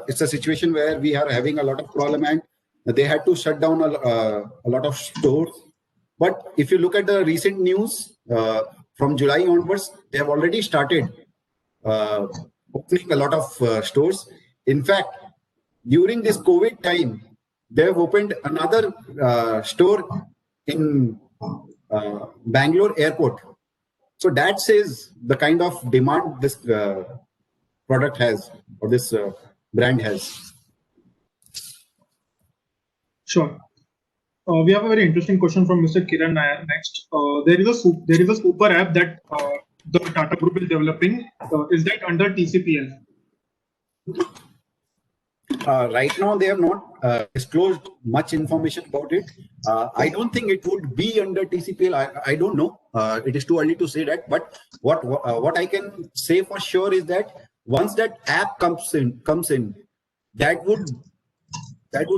It's a situation where we are having a lot of problem, and they had to shut down a lot of stores. But if you look at the recent news from July onwards, they have already started opening a lot of stores. In fact, during this COVID time, they have opened another store in Bangalore airport. So that says the kind of demand this product has, or this brand has. Sure. We have a very interesting question from Mr. Kiran Nair next. There is a super app that the Tata Group is developing. Is that under TCPL? Right now, they have not disclosed much information about it. I don't think it would be under TCPL. I don't know. It is too early to say that. But what I can say for sure is that once that app comes in, that would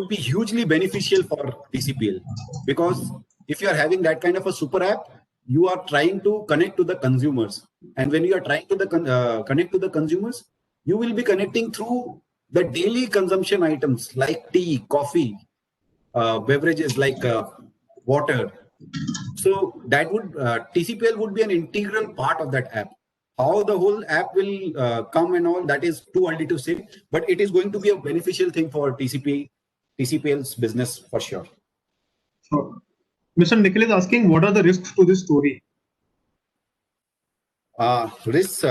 be hugely beneficial for TCPL, because if you are having that kind of a super app, you are trying to connect to the consumers, and when you are trying to connect to the consumers, you will be connecting through the daily consumption items like tea, coffee, beverages like water. So that would TCPL would be an integral part of that app. How the whole app will come and all, that is too early to say, but it is going to be a beneficial thing for TCPL's business for sure. Sure. Mr. Nikhil is asking, what are the risks to this story? Risks,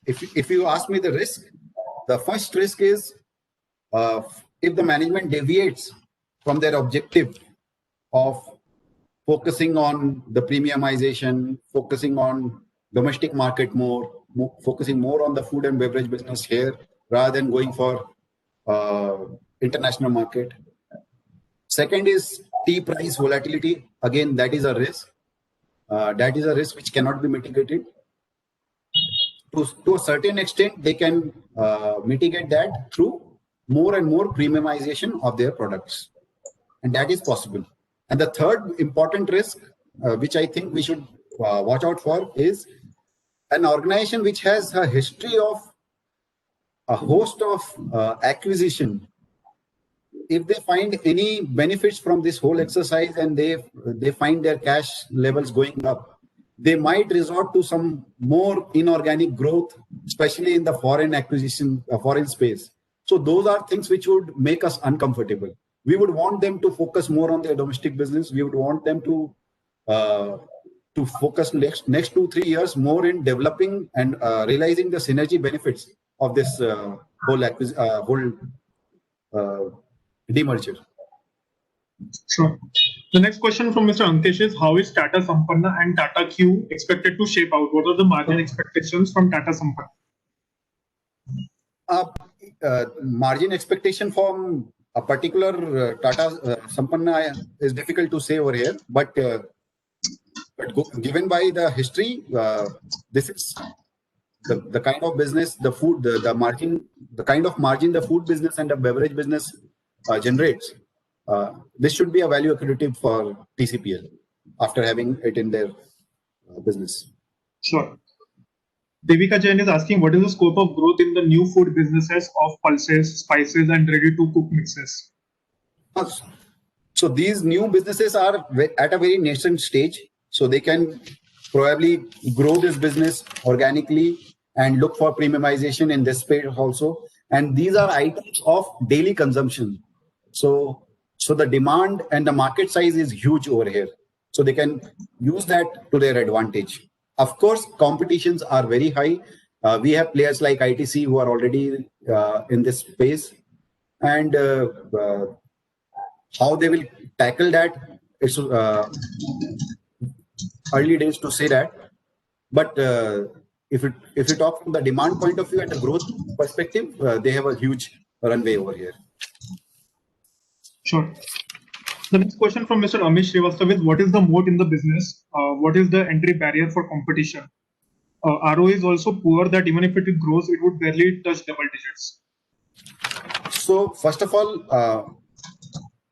if you ask me the risk, the first risk is if the management deviates from their objective of focusing on the premiumization, focusing on domestic market focusing more on the food and beverage business here rather than going for international market. Second is tea price volatility. Again, that is a risk. That is a risk which cannot be mitigated. To a certain extent, they can mitigate that through more and more premiumization of their products. And that is possible. And the third important risk, which I think we should watch out for, is an organization which has a history of a host of acquisition. If they find any benefits from this whole exercise and they find their cash levels going up, they might resort to some more inorganic growth, especially in the foreign space. So those are things which would make us uncomfortable. We would want them to focus more on their domestic business. We would want them to focus next 2-3 years more in developing and realizing the synergy benefits of this whole demerger. Sure. The next question from Mr. Ankesh is, how is Tata Sampann and Tata Q expected to shape out? What are the margin expectations from Tata Sampann? Margin expectation from a particular Tata Sampanna is difficult to say over here, but given by the history, this is the kind of business, the food, the margin, the kind of margin the food business and the beverage business generates. This should be a value accretive for TCPL after having it in their business. Sure. Devika Jain is asking, what is the scope of growth in the new food businesses of pulses, spices, and ready-to-cook mixes? So these new businesses are at a very nascent stage. So they can probably grow this business organically and look for premiumization in this space also. And these are items of daily consumption. So the demand and the market size is huge over here. So they can use that to their advantage. Of course, competitions are very high. We have players like ITC who are already in this space. And how they will tackle that, it's early days to say that. But if you talk from the demand point of view and the growth perspective, they have a huge runway over here. Sure. The next question from Mr. Amish Srivastav is, what is the moat in the business? What is the entry barrier for competition? ROE is also poor that even if it grows, it would barely touch double digits. So first of all,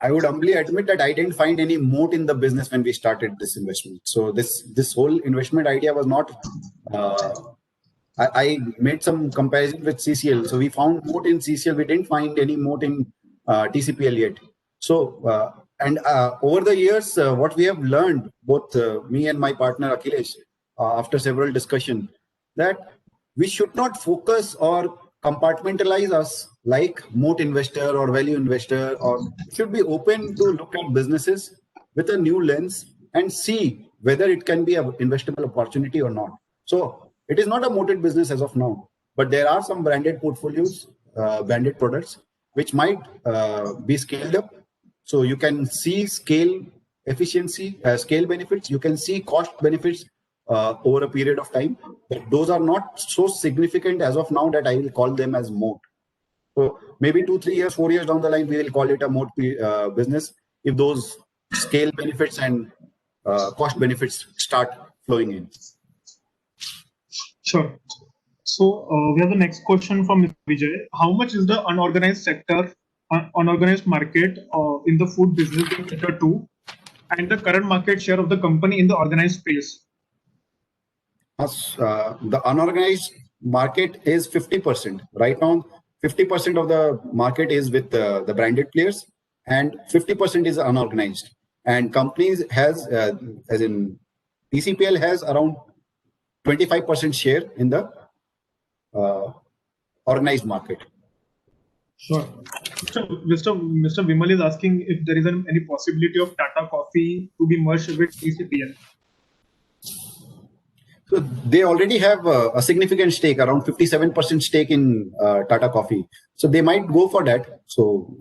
I would humbly admit that I didn't find any moat in the business when we started this investment. So this whole investment idea was not. I made some comparison with CCL. So we found moat in CCL. We didn't find any moat in TCPL yet. So and over the years, what we have learned, both me and my partner Akhilesh, after several discussions, that we should not focus or compartmentalize us like moat investor or value investor, or should be open to look at businesses with a new lens and see whether it can be an investable opportunity or not. So it is not a moated business as of now, but there are some branded portfolios, branded products, which might be scaled up. So you can see scale efficiency, scale benefits. You can see cost benefits over a period of time. But those are not so significant as of now that I will call them as moat. So maybe 2, 3 years, 4 years down the line, we will call it a moat business if those scale benefits and cost benefits start flowing in. Sure. So we have the next question from Mr. Vijay. How much is the unorganized sector, unorganized market in the food business in Sector 2, and the current market share of the company in the organized space? The unorganized market is 50%. Right now, 50% of the market is with the branded players and 50% is unorganized. And companies has, as in TCPL has around 25% share in the organized market. Sure. So Mr. Vimal is asking if there is any possibility of Tata Coffee to be merged with TCPL. So they already have a significant stake, around 57% stake in Tata Coffee. So they might go for that. So,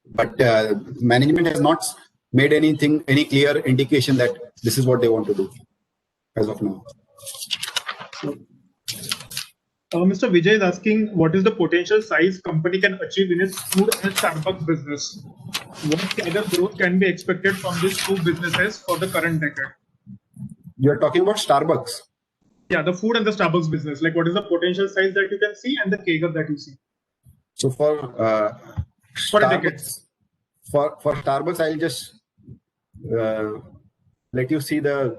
but management has not made any clear indication that this is what they want to do as of now. Mr. Vijay is asking, what is the potential size company can achieve in its food and Starbucks business? What kind of growth can be expected from these two businesses for the current decade? You're talking about Starbucks? Yeah, the food and the Starbucks business. Like, what is the potential size that you can see and the CAGR that you see? So for Starbucks, for Starbucks, I'll just let you see the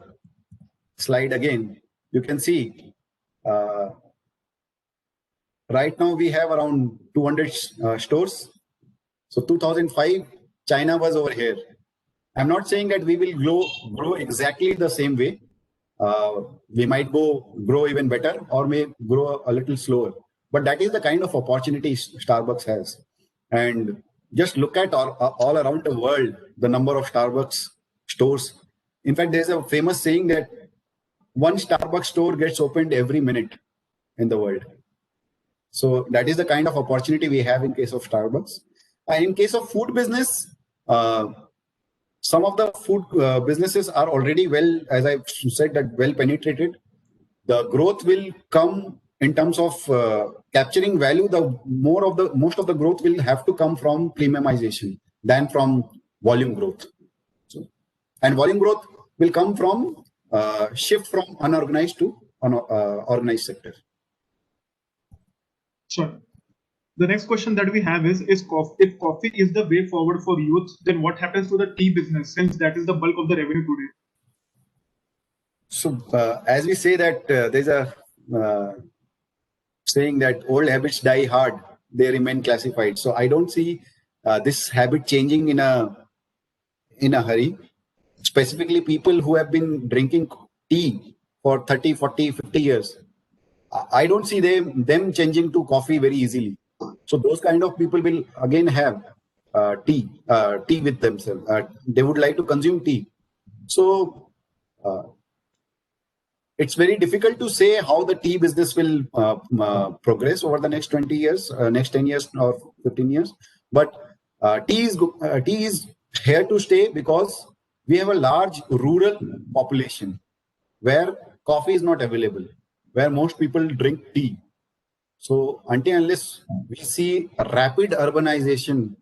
slide again. You can see right now we have around 200 stores. So 2005, China was over here. I'm not saying that we will grow exactly the same way. We might grow even better or may grow a little slower. But that is the kind of opportunity Starbucks has. And just look at all around the world, the number of Starbucks stores. In fact, there's a famous saying that one Starbucks store gets opened every minute in the world. So that is the kind of opportunity we have in case of Starbucks. And in case of food business, some of the food businesses are already well, as I've said, that well penetrated. The growth will come in terms of capturing value, most of the growth will have to come from premiumization than from volume growth. So, and volume growth will come from shift from unorganized to organized sector. Sure. The next question that we have is if coffee is the way forward for youth, then what happens to the tea business, since that is the bulk of the revenue today? So as we say that there's a saying that old habits die hard, they remain classified. So I don't see this habit changing in a hurry. Specifically, people who have been drinking tea for 30, 40, 50 years, I don't see them changing to coffee very easily. So those kind of people will again have tea with themselves. They would like to consume tea. So it's very difficult to say how the tea business will progress over the next 20 years, next 10 years or 15 years. But tea is here to stay because we have a large rural population where coffee is not available, where most people drink tea. So until unless we see a rapid urbanization,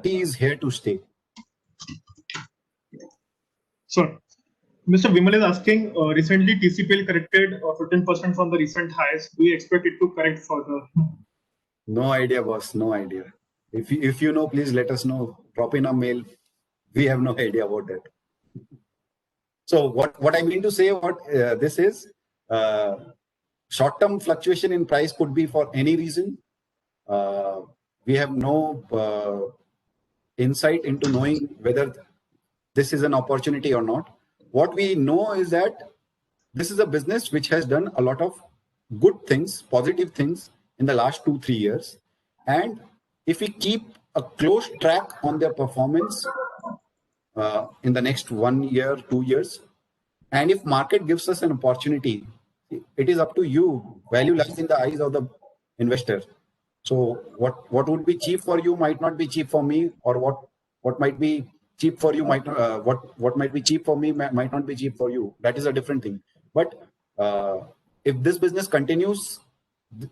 tea is here to stay. Sure. Mr. Vimal is asking, recently TCPL corrected 15% from the recent highs. Do you expect it to correct further? No idea, boss. No idea. If you know, please let us know. Drop in a mail. We have no idea about that. So what I mean to say this is short-term fluctuation in price could be for any reason. We have no insight into knowing whether this is an opportunity or not. What we know is that this is a business which has done a lot of good things, positive things in the last 2-3 years. And if we keep a close track on their performance in the next 1 year, 2 years, and if market gives us an opportunity, it is up to you. Value lies in the eyes of the investor. So what would be cheap for you might not be cheap for me, or what might be cheap for you what might be cheap for me might not be cheap for you. That is a different thing. But if this business continues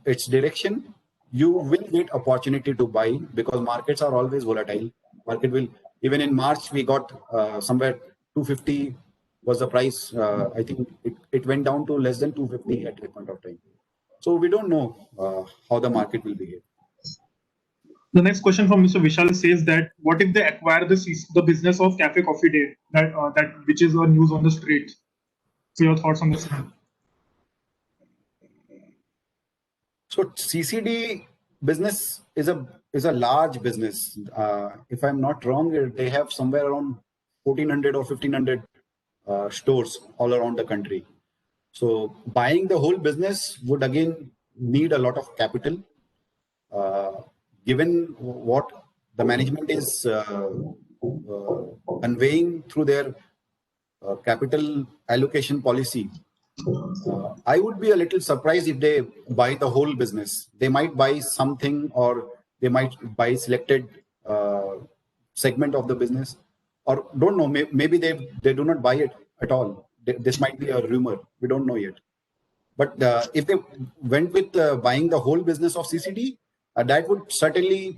its direction, you will get opportunity to buy because markets are always volatile. Market will, even in March we got somewhere 250 was the price. I think it went down to less than 250 at a point of time. So we don't know how the market will behave. The next question from Mr. Vishal says that what if they acquire the business of Cafe Coffee Day, that which is news on the street? So your thoughts on this? So CCD business is a large business. If I'm not wrong, they have somewhere around 1,400 or 1,500 stores all around the country. So buying the whole business would again need a lot of capital. Given what the management is conveying through their capital allocation policy, I would be a little surprised if they buy the whole business. They might buy something, or they might buy selected segment of the business, or don't know. Maybe they do not buy it at all. This might be a rumor. We don't know yet. But if they went with buying the whole business of CCD, that would certainly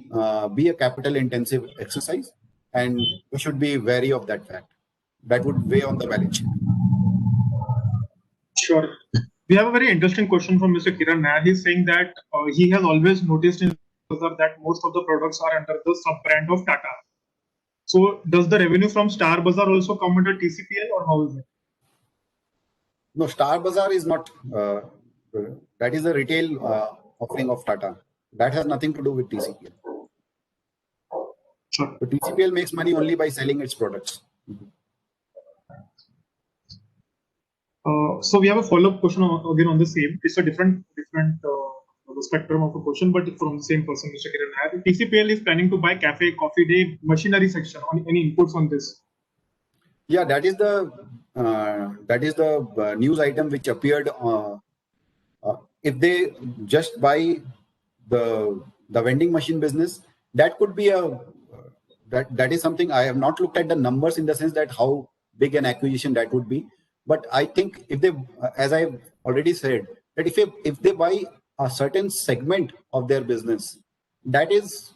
be a capital intensive exercise, and we should be wary of that fact. That would weigh on the balance sheet. Sure. We have a very interesting question from Mr. Kiran Nair. He's saying that he has always noticed in Bazaar that most of the products are under the sub-brand of Tata. So does the revenue from Star Bazaar also come under TCPL, or how is it? No, Star Bazaar is not. That is a retail offering of Tata. That has nothing to do with TCPL. Sure. So TCPL makes money only by selling its products. So we have a follow-up question again on the same. It's a different spectrum of a question, but from the same person, Mr. Kiran Nair. TCPL is planning to buy Cafe Coffee Day machinery section. Any inputs on this? Yeah, that is the news item which appeared. If they just buy the vending machine business, that could be that is something. I have not looked at the numbers in the sense that how big an acquisition that would be. But I think if they, as I already said that if they buy a certain segment of their business, that is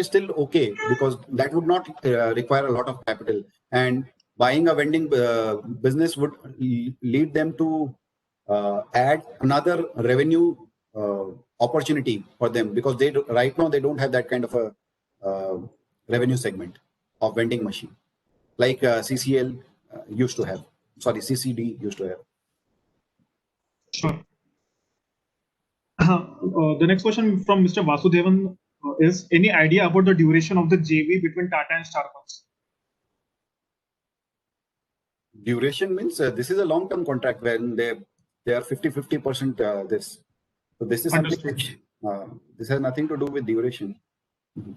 still okay, because that would not require a lot of capital, and buying a vending business would lead them to add another revenue opportunity for them, because right now they don't have that kind of a revenue segment of vending machine like CCL used to have. Sorry, CCD used to have. Sure. The next question from Mr. Vasudevan is, any idea about the duration of the JV between Tata and Starbucks? Duration means this is a long-term contract when they are 50-50% this. So this is something which this has nothing to do with duration.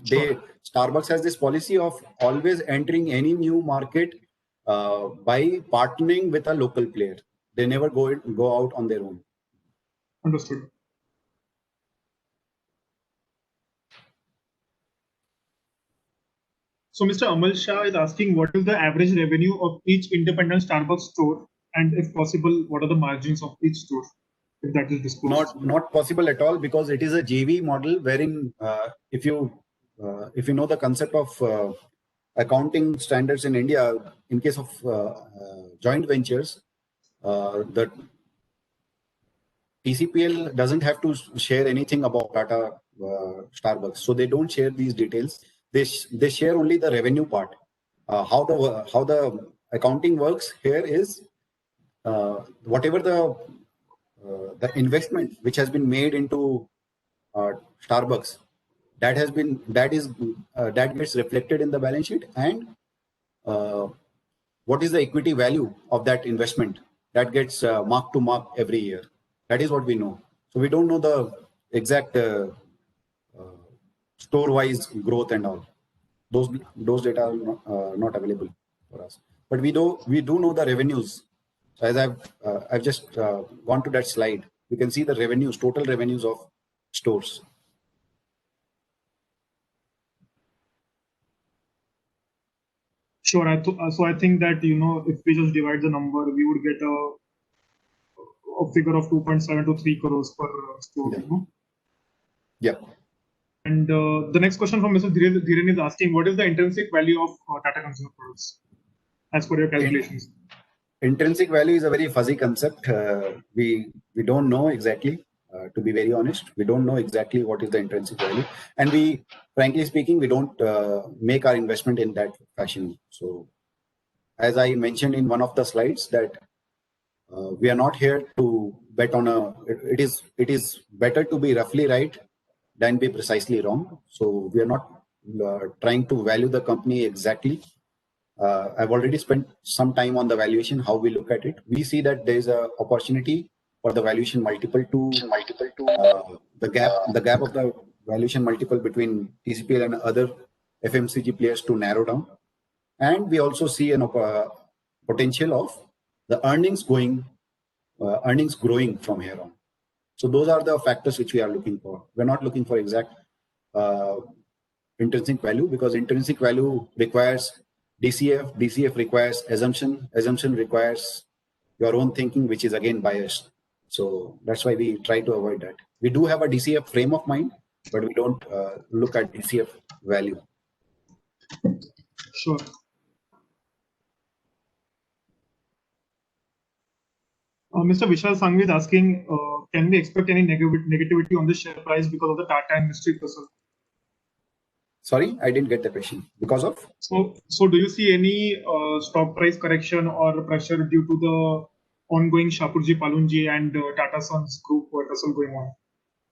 Starbucks has this policy of always entering any new market by partnering with a local player. They never go out on their own. Understood. So Mr. Amal Shah is asking, what is the average revenue of each independent Starbucks store, and if possible, what are the margins of each store, if that is disclosed? Not possible at all, because it is a JV model wherein if you know the concept of accounting standards in India, in case of joint ventures, the TCPL doesn't have to share anything about Tata Starbucks, so they don't share these details. They share only the revenue part. How the accounting works here is whatever the investment which has been made into Starbucks, that gets reflected in the balance sheet, and what is the equity value of that investment, that gets mark to mark every year. That is what we know. So we don't know the exact store-wise growth and all. Those data are not available for us. But we do know the revenues. So as I've just gone to that slide, you can see the revenues, total revenues of stores. Sure. So I think that, if we just divide the number, we would get a figure of 2.7 to 3 crores per store. Yeah. Yeah. And the next question from Mr. Dhiren is asking, what is the intrinsic value of Tata Consumer Products as per your calculations? Intrinsic value is a very fuzzy concept. We don't know exactly. To be very honest, we don't know exactly what is the intrinsic value, and we, frankly speaking, we don't make our investment in that fashion. So, as I mentioned in one of the slides, that we are not here to bet on it is better to be roughly right than be precisely wrong. So we are not trying to value the company exactly. I've already spent some time on the valuation, how we look at it. We see that there is a opportunity for the valuation multiple to the gap of the valuation multiple between TCPL and other FMCG players to narrow down. And we also see an potential of the earnings growing from here on. So those are the factors which we are looking for. We're not looking for exact intrinsic value, because intrinsic value requires DCF. DCF requires assumption. Assumption requires your own thinking, which is again biased. So that's why we try to avoid that. We do have a DCF frame of mind, but we don't look at DCF value. Sure. Mr. Vishal Sangvi is asking, can we expect any negativity on the share price because of the Tata and Mystery Crystal? Sorry, I didn't get the question. Because of? So do you see any stock price correction or pressure due to the ongoing Shapoorji Pallonji and Tata Sons group reversal going on?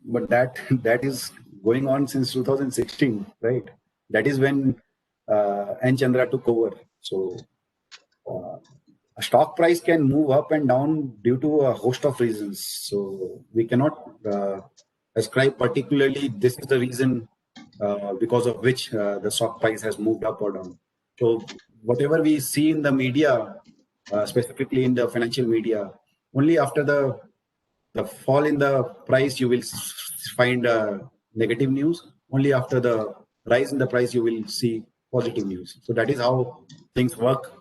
But that is going on since 2016, right? That is when N. Chandra took over. So a stock price can move up and down due to a host of reasons. So we cannot ascribe particularly this is the reason because of which the stock price has moved up or down. So whatever we see in the media, specifically in the financial media, only after the fall in the price you will find negative news. Only after the rise in the price you will see positive news. So that is how things work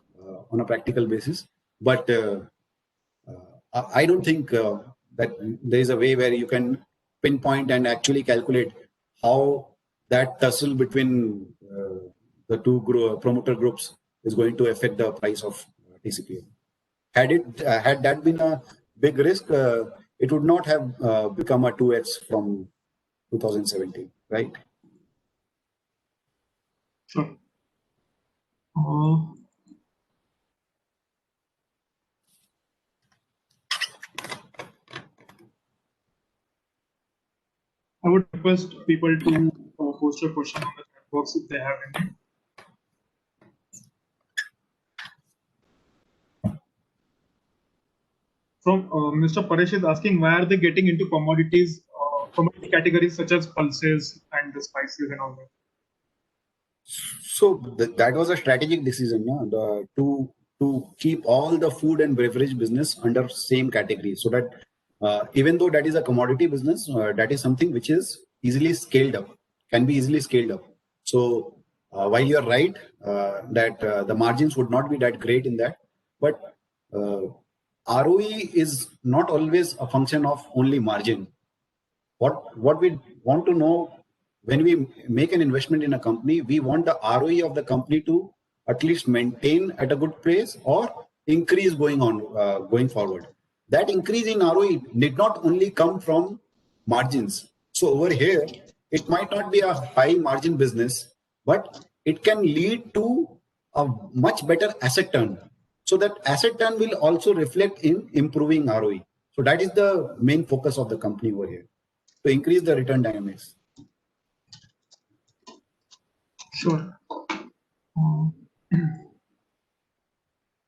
on a practical basis. But I don't think that there is a way where you can pinpoint and actually calculate how that tussle between the two promoter groups is going to affect the price of TCPL. Had that been a big risk, it would not have become a 2x from 2017, right? Sure. I would request people to post your question on the chat box if they have any. From Mr. Paresh is asking, why are they getting into commodities, commodity categories such as pulses and the spices and all that? So that was a strategic decision, no? To keep all the food and beverage business under same category, so that even though that is a commodity business, that is something which is easily scaled up, can be easily scaled up. So while you are right that the margins would not be that great in that, but ROE is not always a function of only margin. What we want to know when we make an investment in a company, we want the ROE of the company to at least maintain at a good place or increase going forward. That increase in ROE need not only come from margins. So over here, it might not be a high margin business, but it can lead to a much better asset turn. So that asset turn will also reflect in improving ROE. So that is the main focus of the company over here, to increase the return dynamics. Sure.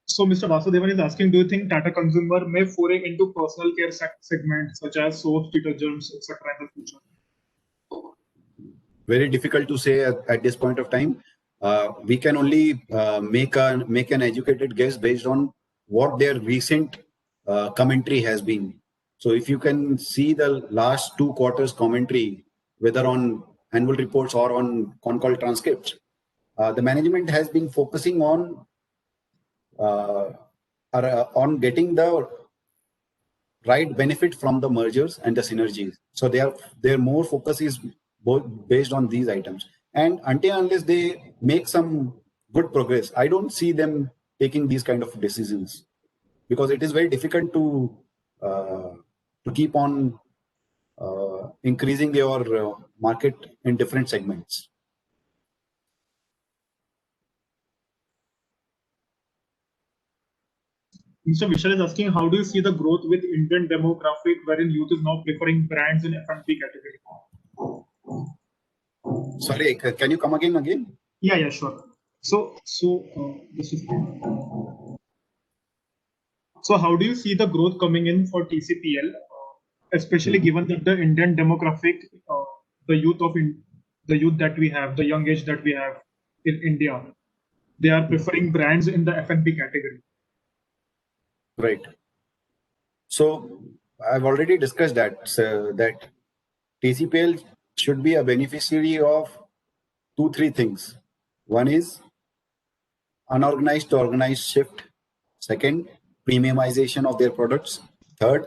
So Mr. Vasudevan is asking, do you think Tata Consumer may foray into personal care segments such as soaps, detergents, etc. in the future? Very difficult to say at this point of time. We can only make an educated guess based on what their recent commentary has been. So if you can see the last 2 quarters commentary, whether on annual reports or on con call transcripts, the management has been focusing on getting the right benefit from the mergers and the synergies. So their more focus is both based on these items. And unless they make some good progress, I don't see them taking these kind of decisions, because it is very difficult to keep on increasing your market in different segments. Mr. Vishal is asking, how do you see the growth with Indian demographic wherein youth is now preferring brands in F&B category? Sorry, can you come again? Yeah, sure. So how do you see the growth coming in for TCPL, especially given that the Indian demographic, the youth that we have, the young age that we have in India, they are preferring brands in the F&B category? Right. So I've already discussed that TCPL should be a beneficiary of 2-3 things. One is unorganized to organized shift. Second, premiumization of their products. Third,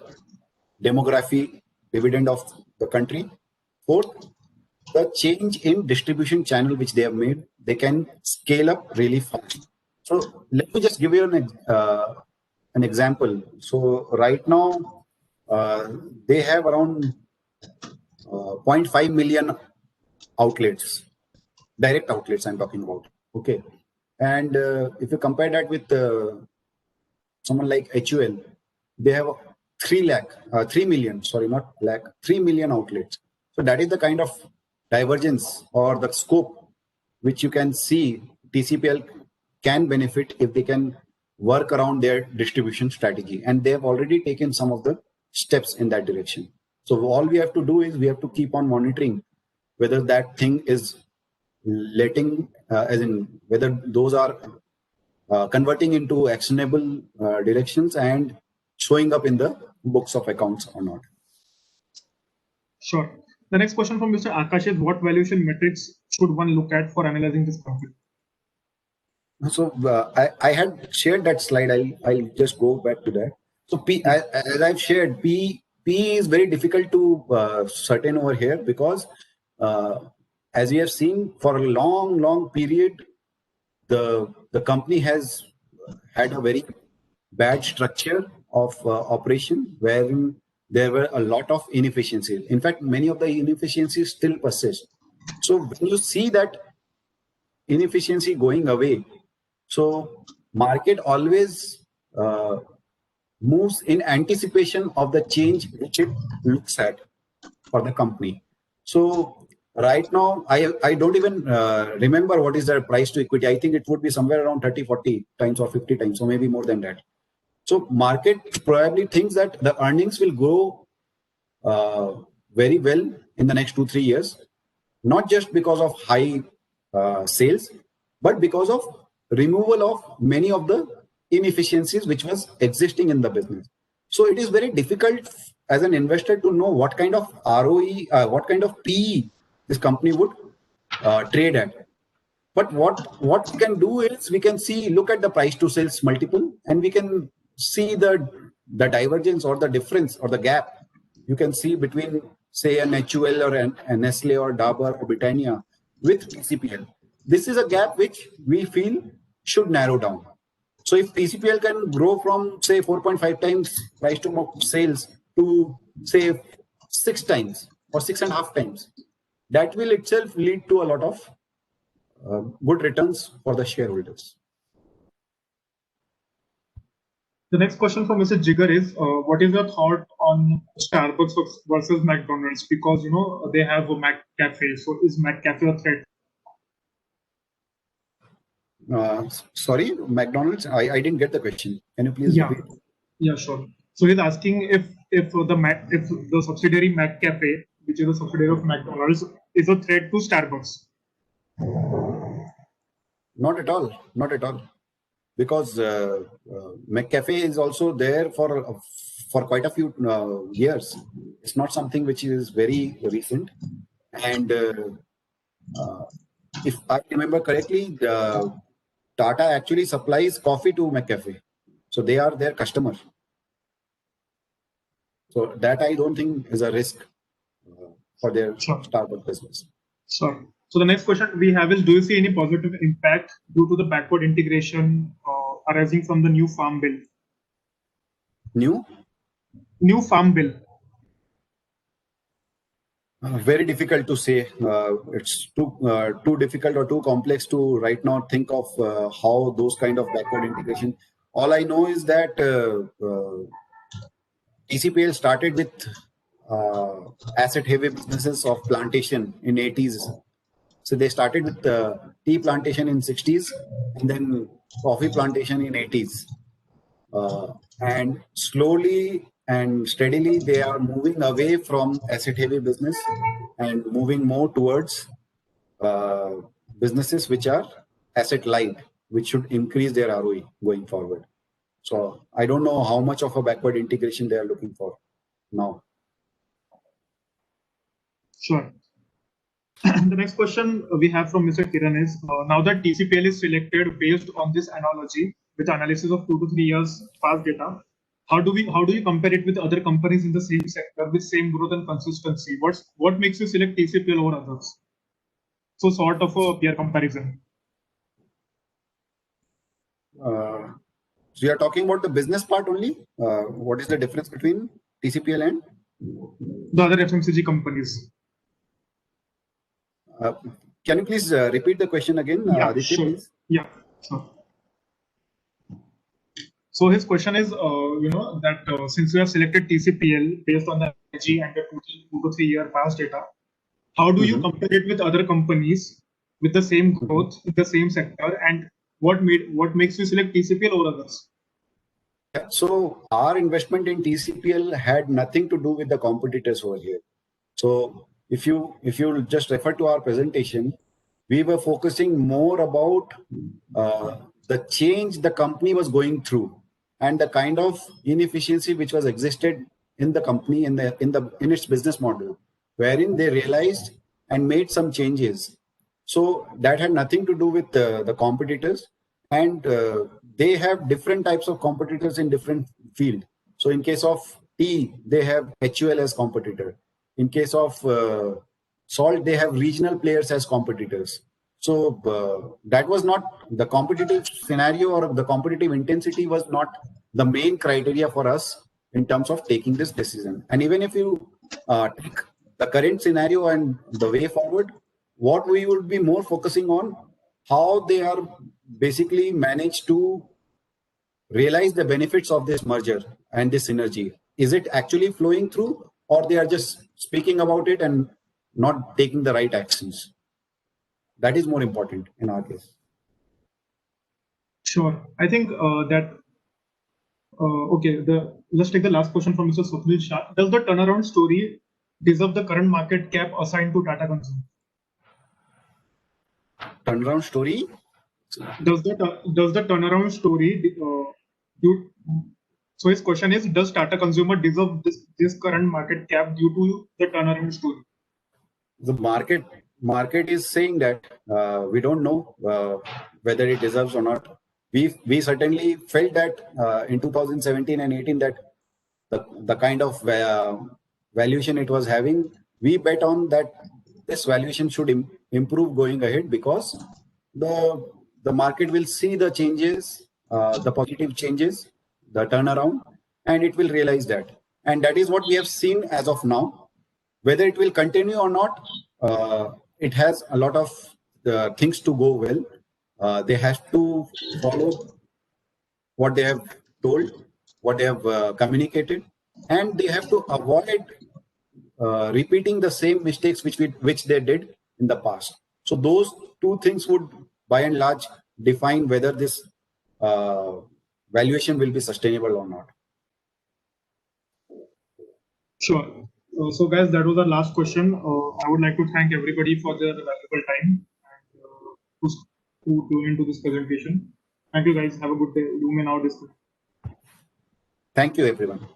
demography dividend of the country. Fourth, the change in distribution channel which they have made. They can scale up really fast. So let me just give you an example. So right now, they have around 0.5 million outlets, direct outlets I'm talking about. Okay. And if you compare that with someone like HUL, they have 3 million outlets. So that is the kind of divergence or the scope which you can see TCPL can benefit if they can work around their distribution strategy. And they have already taken some of the steps in that direction. So all we have to do is we have to keep on monitoring whether that thing is letting, as in whether those are converting into actionable directions and showing up in the books of accounts or not. Sure. The next question from Mr. Akash is, what valuation metrics should one look at for analyzing this company? So I had shared that slide. I'll just go back to that. So as I've shared, P is very difficult to certain over here because as we have seen for a long period, the company has had a very bad structure of operation wherein there were a lot of inefficiencies. In fact, many of the inefficiencies still persist. So when you see that inefficiency going away, so market always moves in anticipation of the change which it looks at for the company. So right now, I don't even remember what is the price to equity. I think it would be somewhere around 30, 40 times or 50 times, so maybe more than that. So market probably thinks that the earnings will grow very well in the next 2-3 years, not just because of high sales, but because of removal of many of the inefficiencies which was existing in the business. So it is very difficult as an investor to know what kind of ROE, what kind of PE this company would trade at. But what we can do is we can look at the price to sales multiple, and we can see the divergence or the difference or the gap you can see between, say, an HUL or an Nestle or Dabur or Britannia with TCPL. This is a gap which we feel should narrow down. So if TCPL can grow from, say, 4.5 times price to sales to, say, 6 times or 6.5 times, that will itself lead to a lot of good returns for the shareholders. The next question from Mr. Jigar is, what is your thought on Starbucks versus McDonald's? Because, you know, they have a McCafe. So is McCafe a threat? Sorry, McDonald's? I didn't get the question. Can you please repeat? Yeah, sure. So he's asking if the subsidiary McCafe, which is a subsidiary of McDonald's, is a threat to Starbucks. Not at all. Not at all. Because McCafe is also there for quite a few years. It's not something which is very recent. And if I remember correctly, Tata actually supplies coffee to McCafe. So they are their customer. So that I don't think is a risk for their Starbucks business. Sure. So the next question we have is, do you see any positive impact due to the backward integration arising from the new farm bill? New farm bill. Very difficult to say. It's too difficult or too complex to right now think of how those kind of backward integration. All I know is that TCPL started with asset-heavy businesses of plantation in 80s. So they started with tea plantation in 60s and then coffee plantation in 80s. And slowly and steadily, they are moving away from asset-heavy business and moving more towards businesses which are asset-light, which should increase their ROE going forward. So I don't know how much of a backward integration they are looking for now. Sure. The next question we have from Mr. Kiran is, now that TCPL is selected based on this analogy with analysis of 2 to 3 years past data, how do you compare it with other companies in the same sector with same growth and consistency? What makes you select TCPL over others? So sort of a peer comparison. So you are talking about the business part only? What is the difference between TCPL and the other FMCG companies? Can you please repeat the question again? Yeah, Aditya, sure. please? Yeah, sure. So his question is, that since you have selected TCPL based on the IG and the 2 to 3 year past data, how do you compare it with other companies with the same growth in the same sector, and what makes you select TCPL over others? Yeah, so our investment in TCPL had nothing to do with the competitors over here. So if you just refer to our presentation, we were focusing more about the change the company was going through and the kind of inefficiency which was existed in the company in its business model, wherein they realized and made some changes. So that had nothing to do with the competitors, and they have different types of competitors in different field. So in case of tea, they have HUL as competitor. In case of salt, they have regional players as competitors. So that was not the competitive scenario, or the competitive intensity was not the main criteria for us in terms of taking this decision. And even if you take the current scenario and the way forward, what we would be more focusing on, how they are basically managed to realize the benefits of this merger and this synergy. Is it actually flowing through, or they are just speaking about it and not taking the right actions? That is more important in our case. Sure. I think okay. Let's take the last question from Mr. Swapnil Shah. Does the turnaround story deserve the current market cap assigned to Tata Consumer? Turnaround story? Does the turnaround story do, so his question is, does Tata Consumer deserve this current market cap due to the turnaround story? The market is saying that we don't know whether it deserves or not. We certainly felt that in 2017 and 18 that the kind of valuation it was having, we bet on that this valuation should improve going ahead, because the market will see the changes, the positive changes, the turnaround, and it will realize that. And that is what we have seen as of now. Whether it will continue or not, it has a lot of things to go well. They have to follow what they have told, what they have communicated, and they have to avoid repeating the same mistakes which they did in the past. So those two things would, by and large, define whether this valuation will be sustainable or not. Sure. So guys, that was our last question. I would like to thank everybody for their valuable time and to tune into this presentation. Thank you guys. Have a good day. You may now disconnect. Thank you, everyone.